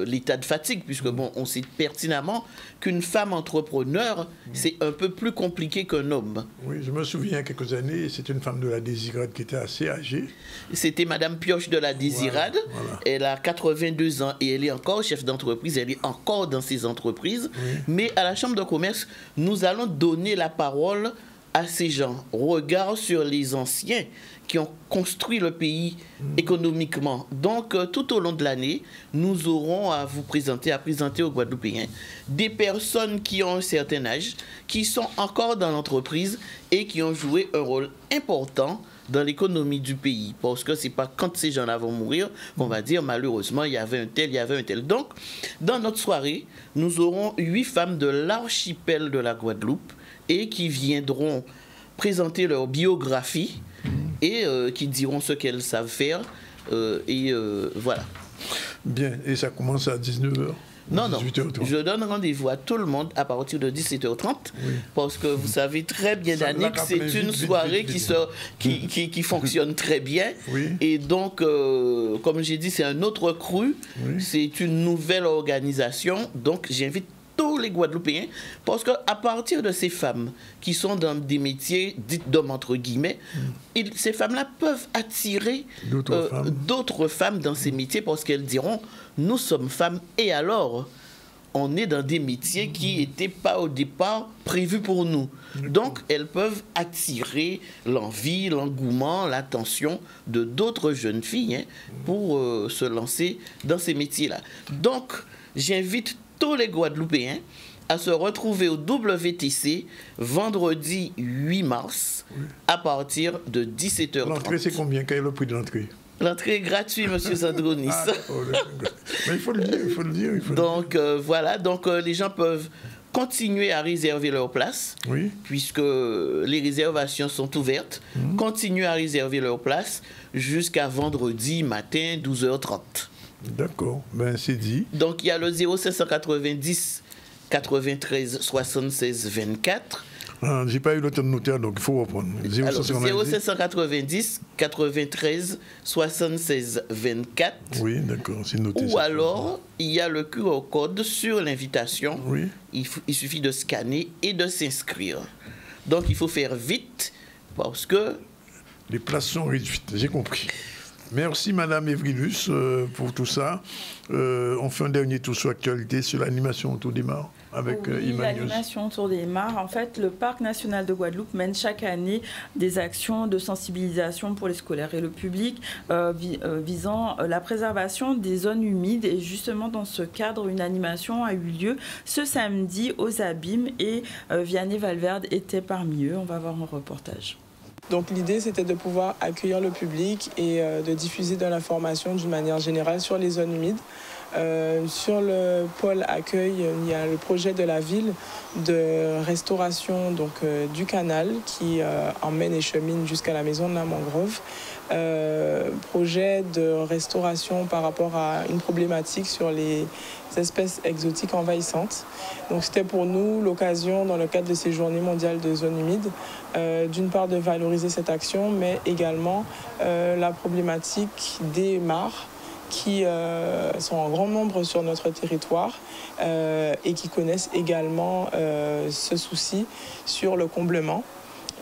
l'état de fatigue, puisque bon, on sait pertinemment qu'une femme entrepreneur, c'est un peu plus compliqué qu'un homme. Oui, je me souviens quelques années, c'était une femme de la Désirade qui était assez âgée. C'était Madame Pioche de la Désirade. Voilà. Elle a 82 ans et elle est encore chef d'entreprise, elle est encore dans ses entreprises. Mais à la Chambre de commerce, nous allons donner la parole à ces gens. Regard sur les anciens qui ont construit le pays économiquement. Donc, tout au long de l'année, nous aurons à vous présenter, aux Guadeloupéens, des personnes qui ont un certain âge, qui sont encore dans l'entreprise et qui ont joué un rôle important dans l'économie du pays. Parce que c'est pas quand ces gens-là vont mourir qu'on va dire malheureusement il y avait un tel. Donc, dans notre soirée, nous aurons 8 femmes de l'archipel de la Guadeloupe et qui viendront présenter leur biographie et qui diront ce qu'elles savent faire. Voilà. Bien, et ça commence à 19h. Non, je donne rendez-vous à tout le monde à partir de 17h30 parce que vous savez très bien, Danick, c'est une soirée qui fonctionne très bien. Et donc, comme j'ai dit, c'est un autre cru, c'est une nouvelle organisation. Donc, j'invite tous les Guadeloupéens, parce qu'à partir de ces femmes qui sont dans des métiers dits d'hommes entre guillemets, ces femmes-là peuvent attirer d'autres femmes dans ces métiers parce qu'elles diront nous sommes femmes et alors on est dans des métiers qui n'étaient pas au départ prévus pour nous. Donc elles peuvent attirer l'envie, l'engouement, l'attention de d'autres jeunes filles pour se lancer dans ces métiers-là. Donc j'invite tous les Guadeloupéens à se retrouver au WTC vendredi 8 mars à partir de 17h30. L'entrée, c'est combien? Quel est le prix de l'entrée? L'entrée est gratuite, monsieur Sandronis. Mais il faut le dire. Donc, voilà. Donc, les gens peuvent continuer à réserver leur place, puisque les réservations sont ouvertes. Continuer à réserver leur place jusqu'à vendredi matin, 12h30. D'accord, ben c'est dit. Donc il y a le 0590 93 76 24. J'ai pas eu le temps de noter, donc il faut reprendre. 0590 93 76 24. Oui, d'accord, c'est noté. Ou alors, il y a le QR code sur l'invitation. Il suffit de scanner et de s'inscrire. Donc il faut faire vite parce que... les places sont réduites, j'ai compris. Merci Madame Evrilus pour tout ça. On fait un dernier tour sur l'actualité, sur l'animation autour des mares avec l'animation autour des mares. En fait, le Parc national de Guadeloupe mène chaque année des actions de sensibilisation pour les scolaires et le public visant la préservation des zones humides. Et justement, dans ce cadre, une animation a eu lieu ce samedi aux Abîmes et Vianney Valverde était parmi eux. On va voir un reportage. Donc l'idée, c'était de pouvoir accueillir le public et de diffuser de l'information d'une manière générale sur les zones humides. Sur le pôle accueil, il y a le projet de la ville de restauration du canal qui emmène et chemine jusqu'à la maison de la mangrove. Projet de restauration par rapport à une problématique sur les espèces exotiques envahissantes. Donc c'était pour nous l'occasion, dans le cadre de ces journées mondiales de zones humides, d'une part de valoriser cette action, mais également la problématique des mares qui sont en grand nombre sur notre territoire et qui connaissent également ce souci sur le comblement.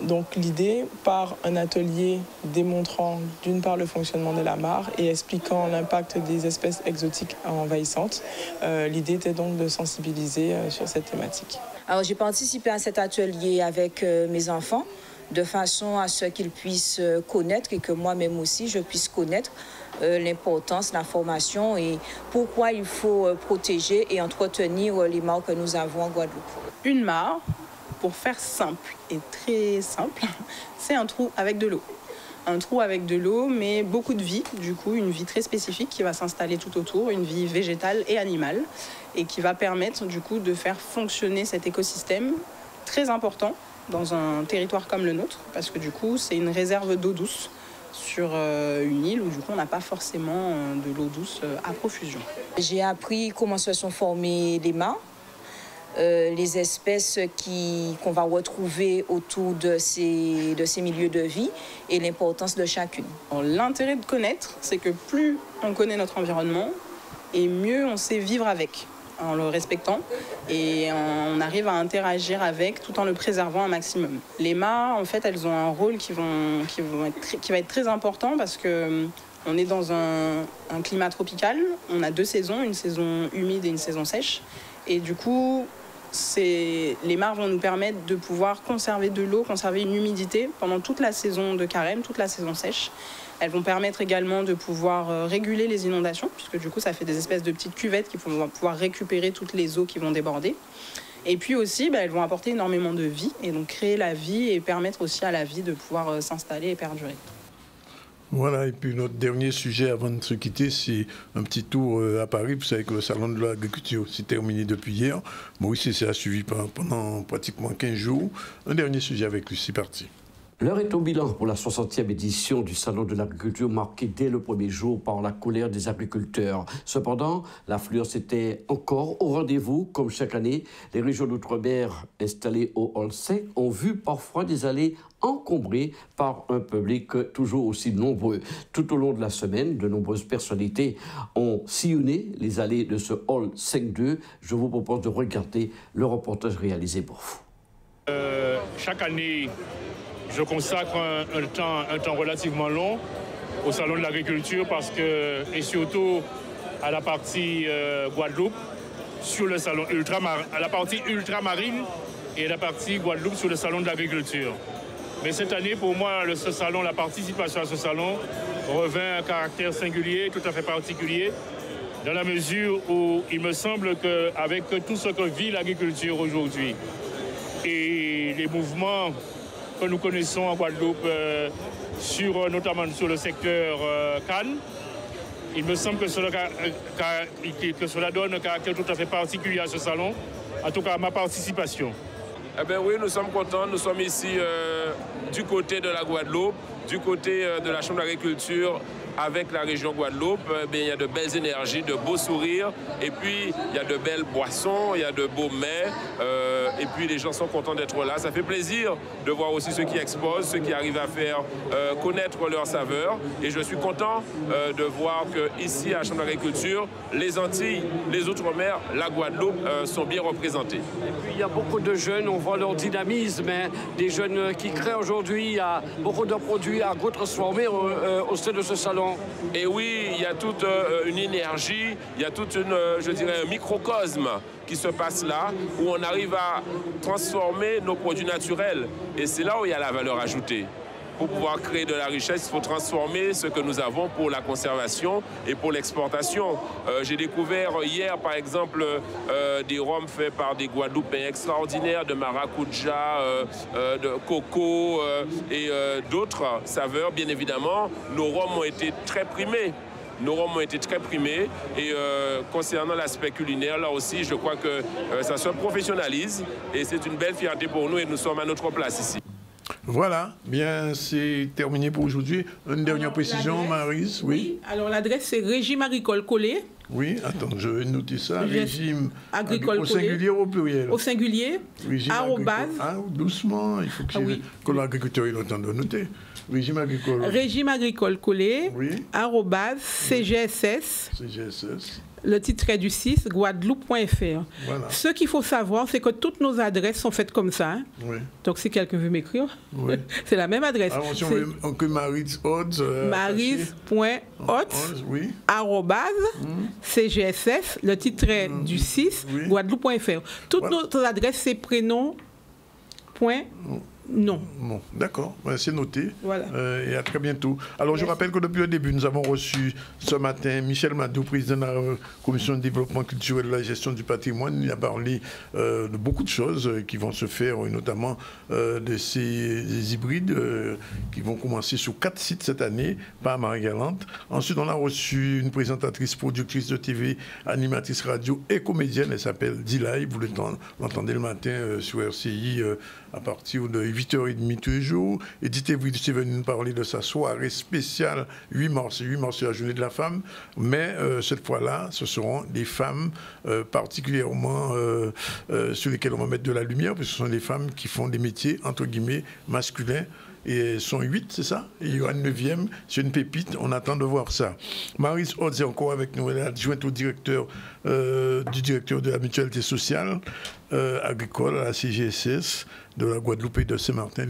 Donc l'idée, par un atelier démontrant d'une part le fonctionnement de la mare et expliquant l'impact des espèces exotiques envahissantes, l'idée était donc de sensibiliser sur cette thématique. Alors j'ai participé à cet atelier avec mes enfants de façon à ce qu'ils puissent connaître et que moi-même aussi je puisse connaître l'importance, l'information et pourquoi il faut protéger et entretenir les mares que nous avons en Guadeloupe. Une mare, pour faire simple et très simple, c'est un trou avec de l'eau. Un trou avec de l'eau, mais beaucoup de vie, du coup, une vie très spécifique qui va s'installer tout autour, une vie végétale et animale, et qui va permettre, du coup, de faire fonctionner cet écosystème très important dans un territoire comme le nôtre, parce que, du coup, c'est une réserve d'eau douce sur une île où, du coup, on n'a pas forcément de l'eau douce à profusion. J'ai appris comment se sont formées les mares, les espèces qu'on va retrouver autour de ces milieux de vie et l'importance de chacune. L'intérêt de connaître, c'est que plus on connaît notre environnement et mieux on sait vivre avec, en le respectant et on arrive à interagir avec tout en le préservant un maximum. Les mares, en fait, elles ont un rôle qui va être très important parce que on est dans un climat tropical, on a 2 saisons, une saison humide et une saison sèche. Et du coup, les mares vont nous permettre de pouvoir conserver de l'eau, conserver une humidité pendant toute la saison de carême, toute la saison sèche. Elles vont permettre également de pouvoir réguler les inondations, puisque du coup, ça fait des espèces de petites cuvettes qui vont pouvoir récupérer toutes les eaux qui vont déborder. Et puis aussi, elles vont apporter énormément de vie, et donc créer la vie et permettre aussi à la vie de pouvoir s'installer et perdurer. Voilà, et puis notre dernier sujet avant de se quitter, c'est un petit tour à Paris. Vous savez que le salon de l'agriculture s'est terminé depuis hier. Maurice s'est suivi pendant pratiquement 15 jours. Un dernier sujet avec lui, c'est parti. L'heure est au bilan pour la 60e édition du Salon de l'agriculture marquée dès le premier jour par la colère des agriculteurs. Cependant, l'affluence était encore au rendez-vous. Comme chaque année, les régions d'outre-mer installées au hall 5 ont vu parfois des allées encombrées par un public toujours aussi nombreux. Tout au long de la semaine, de nombreuses personnalités ont sillonné les allées de ce hall 5-2. Je vous propose de regarder le reportage réalisé pour vous. Chaque année, je consacre un temps relativement long au Salon de l'agriculture parce que, et surtout à la partie Guadeloupe, sur le salon à la partie ultramarine et à la partie Guadeloupe sur le Salon de l'agriculture. Mais cette année, pour moi, ce salon, la participation à ce salon revêt un caractère singulier, tout à fait particulier, dans la mesure où il me semble qu'avec tout ce que vit l'agriculture aujourd'hui et les mouvements que nous connaissons en Guadeloupe, notamment sur le secteur Cannes, il me semble que cela donne un caractère tout à fait particulier à ce salon, en tout cas à ma participation. Eh bien oui, nous sommes contents, nous sommes ici du côté de la Guadeloupe, du côté de la Chambre d'agriculture, avec la région Guadeloupe. Il y a de belles énergies, de beaux sourires, et puis il y a de belles boissons, il y a de beaux mets, et puis les gens sont contents d'être là. Ça fait plaisir de voir aussi ceux qui exposent, ceux qui arrivent à faire connaître leurs saveurs, et je suis content de voir qu'ici à la Chambre d'agriculture, les Antilles, les Outre-mer, la Guadeloupe sont bien représentés. Et puis il y a beaucoup de jeunes, on voit leur dynamisme, hein, des jeunes qui créent aujourd'hui, il y a beaucoup de produits à transformer au sein de ce salon. Et oui, il y a toute une énergie, il y a toute un microcosme qui se passe là, où on arrive à transformer nos produits naturels. Et c'est là où il y a la valeur ajoutée. Pour pouvoir créer de la richesse, il faut transformer ce que nous avons pour la conservation et pour l'exportation. J'ai découvert hier, par exemple, des rhums faits par des Guadeloupéens extraordinaires, de maracuja, de coco et d'autres saveurs. Bien évidemment, nos rhums ont été très primés. Et concernant l'aspect culinaire, là aussi, je crois que ça se professionnalise et c'est une belle fierté pour nous et nous sommes à notre place ici. Voilà, bien, c'est terminé pour aujourd'hui. Une dernière précision, Maryse, oui. Alors l'adresse, c'est Régime agricole Collé, Oui, attends, je vais noter ça. Régime agricole au singulier ou au pluriel? Au singulier, arrobase. Doucement, il faut que l'agriculteur ait le temps de noter. Régime agricole collé, arrobase, CGSS. Le titre est du 6, guadeloupe.fr. Voilà. Ce qu'il faut savoir, c'est que toutes nos adresses sont faites comme ça. Hein? Oui. Donc, si quelqu'un veut m'écrire, c'est la même adresse. Alors, si on veut Maris.Hotz, arrobase, CGSS, le titre est du 6, guadeloupe.fr. Toutes nos adresses, c'est prénom, point, non. Bon, d'accord, c'est noté. Voilà. Et à très bientôt. Alors, je rappelle que depuis le début, nous avons reçu ce matin Michel Madou, président de la Commission de développement culturel et de la gestion du patrimoine. Il a parlé de beaucoup de choses qui vont se faire, et notamment de ces hybrides qui vont commencer sur 4 sites cette année, par Marie-Galante. Ensuite, on a reçu une présentatrice, productrice de TV, animatrice radio et comédienne. Elle s'appelle Dilay. Vous l'entendez le matin sur RCI à partir de 8h30 tous les jours. Edith Evry est venue nous parler de sa soirée spéciale 8 mars. 8 mars, c'est la journée de la femme. Mais cette fois-là, ce seront des femmes particulièrement sur lesquelles on va mettre de la lumière, parce que ce sont des femmes qui font des métiers, entre guillemets, masculins. Et elles sont 8, c'est ça? Et il y aura une 9e, c'est une pépite, on attend de voir ça. Maris Hotz est encore avec nous, elle est adjointe au directeur du directeur de la mutualité sociale agricole à la CGSS de la Guadeloupe et de Saint-Martin,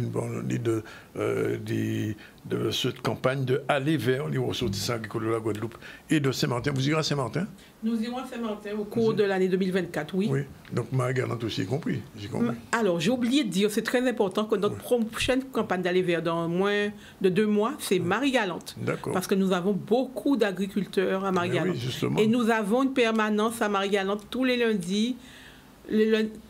de cette campagne de aller vers les ressortissants agricoles de la Guadeloupe et de Saint-Martin. Vous irez à Saint-Martin? Nous irons à Saint-Martin au cours de l'année 2024, oui. Oui, donc Marie-Galante aussi, j'ai compris. Alors, j'ai oublié de dire, c'est très important que notre prochaine campagne d'aller vers dans moins de 2 mois, c'est Marie-Galante. D'accord. Parce que nous avons beaucoup d'agriculteurs à Marie-Galante. Oui, justement. Et nous avons une permanence à Marie-Galante tous les lundis.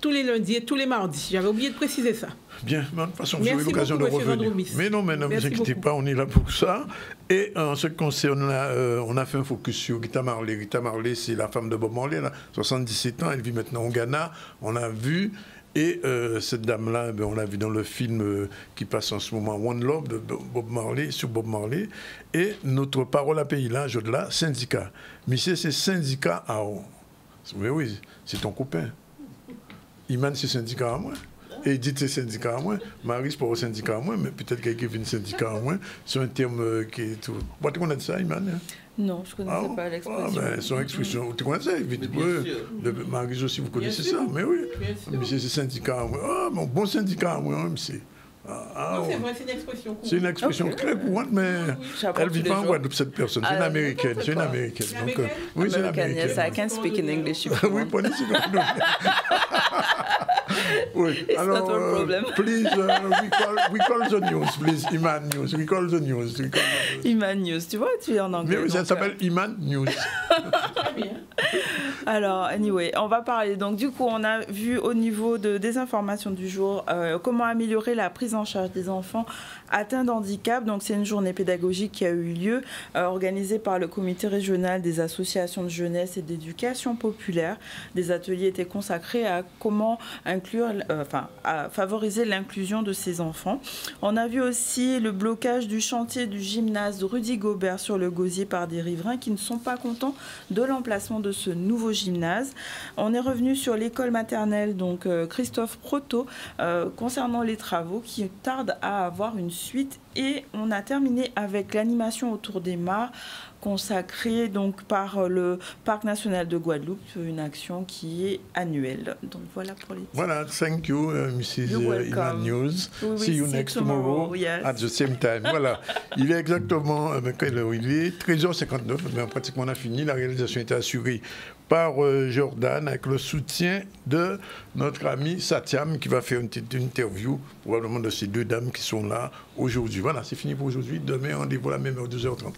Tous les lundis et tous les mardis. J'avais oublié de préciser ça. Bien, de toute façon, vous aurez l'occasion de revenir. Mais non, ne vous inquiétez pas, on est là pour ça. Et en ce qui concerne, on a fait un focus sur Rita Marley. Rita Marley, c'est la femme de Bob Marley, elle a 77 ans, elle vit maintenant au Ghana. On l'a vu. Et cette dame-là, on l'a vu dans le film qui passe en ce moment, One Love, de Bob Marley, sur Bob Marley. Et notre parole à pays là, je de là, syndicat. Michel, c'est syndicat à haut. Mais oui, c'est ton copain. Iman, c'est syndicat à moi. Edith, c'est syndicat à moi. Marie, c'est pas au syndicat à moi, mais peut-être quelqu'un vient syndicat à moi. C'est un terme qui est tout. Vous connaissez ça, Iman? Non, je ne connaissais pas l'expression. Son expression, tu connais ça? Marie aussi, vous connaissez ça? Mais oui. Mais c'est syndicat à moi. Ah, bon syndicat à moi, c'est. Non, c'est vrai, c'est une expression courante. C'est une expression très courante, mais elle ne vit pas en Guadeloupe, cette personne. C'est une américaine. C'est une américaine. Donc, oui, c'est une américaine. Yes, I can speak in English. Oui, prenez ce que oui. It's alors, not a problem. Please, we call the news, please. Iman News. We call the news. Iman News. Tu vois, tu es en anglais. Mais ça s'appelle Iman News. Très bien. Alors, anyway, on va parler. Donc, du coup, on a vu au niveau des informations du jour comment améliorer la prise en charge des enfants atteints d'handicap. Donc, c'est une journée pédagogique qui a eu lieu, organisée par le comité régional des associations de jeunesse et d'éducation populaire. Des ateliers étaient consacrés à comment inclure, à favoriser l'inclusion de ces enfants. On a vu aussi le blocage du chantier du gymnase Rudy Gobert sur le Gosier par des riverains qui ne sont pas contents de l'emplacement de ce nouveau gymnase. On est revenu sur l'école maternelle, donc Christophe Proto, concernant les travaux qui tardent à avoir une suite. Et on a terminé avec l'animation autour des mares, consacrée donc par le Parc national de Guadeloupe, une action qui est annuelle. Donc voilà pour les titres. Voilà, thank you, Mrs. Iman News. See you next tomorrow yes. At the same time. Voilà, il est exactement, il est 13h59, mais pratiquement on a fini. La réalisation était assurée par Jordan avec le soutien de notre ami Satyam qui va faire une petite interview probablement de ces deux dames qui sont là aujourd'hui. Voilà, c'est fini pour aujourd'hui. Demain, rendez-vous à la même heure, 2h30.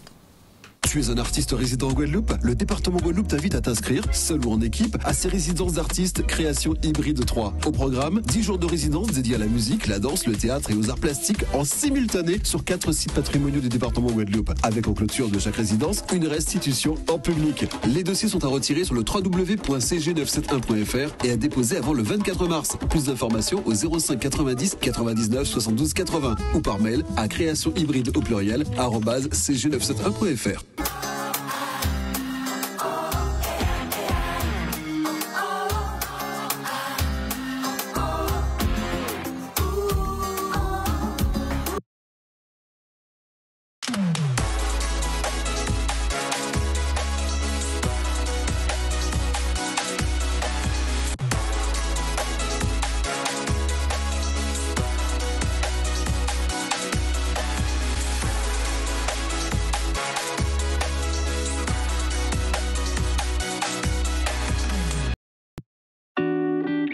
Tu es un artiste résident en Guadeloupe? Le département Guadeloupe t'invite à t'inscrire, seul ou en équipe, à ses résidences d'artistes Création Hybride 3. Au programme, 10 jours de résidence dédiés à la musique, la danse, le théâtre et aux arts plastiques en simultané sur 4 sites patrimoniaux du département Guadeloupe. Avec en clôture de chaque résidence, une restitution en public. Les dossiers sont à retirer sur le www.cg971.fr et à déposer avant le 24 mars. Plus d'informations au 05 90 99 72 80 ou par mail à créationhybride au pluriel @cg971.fr.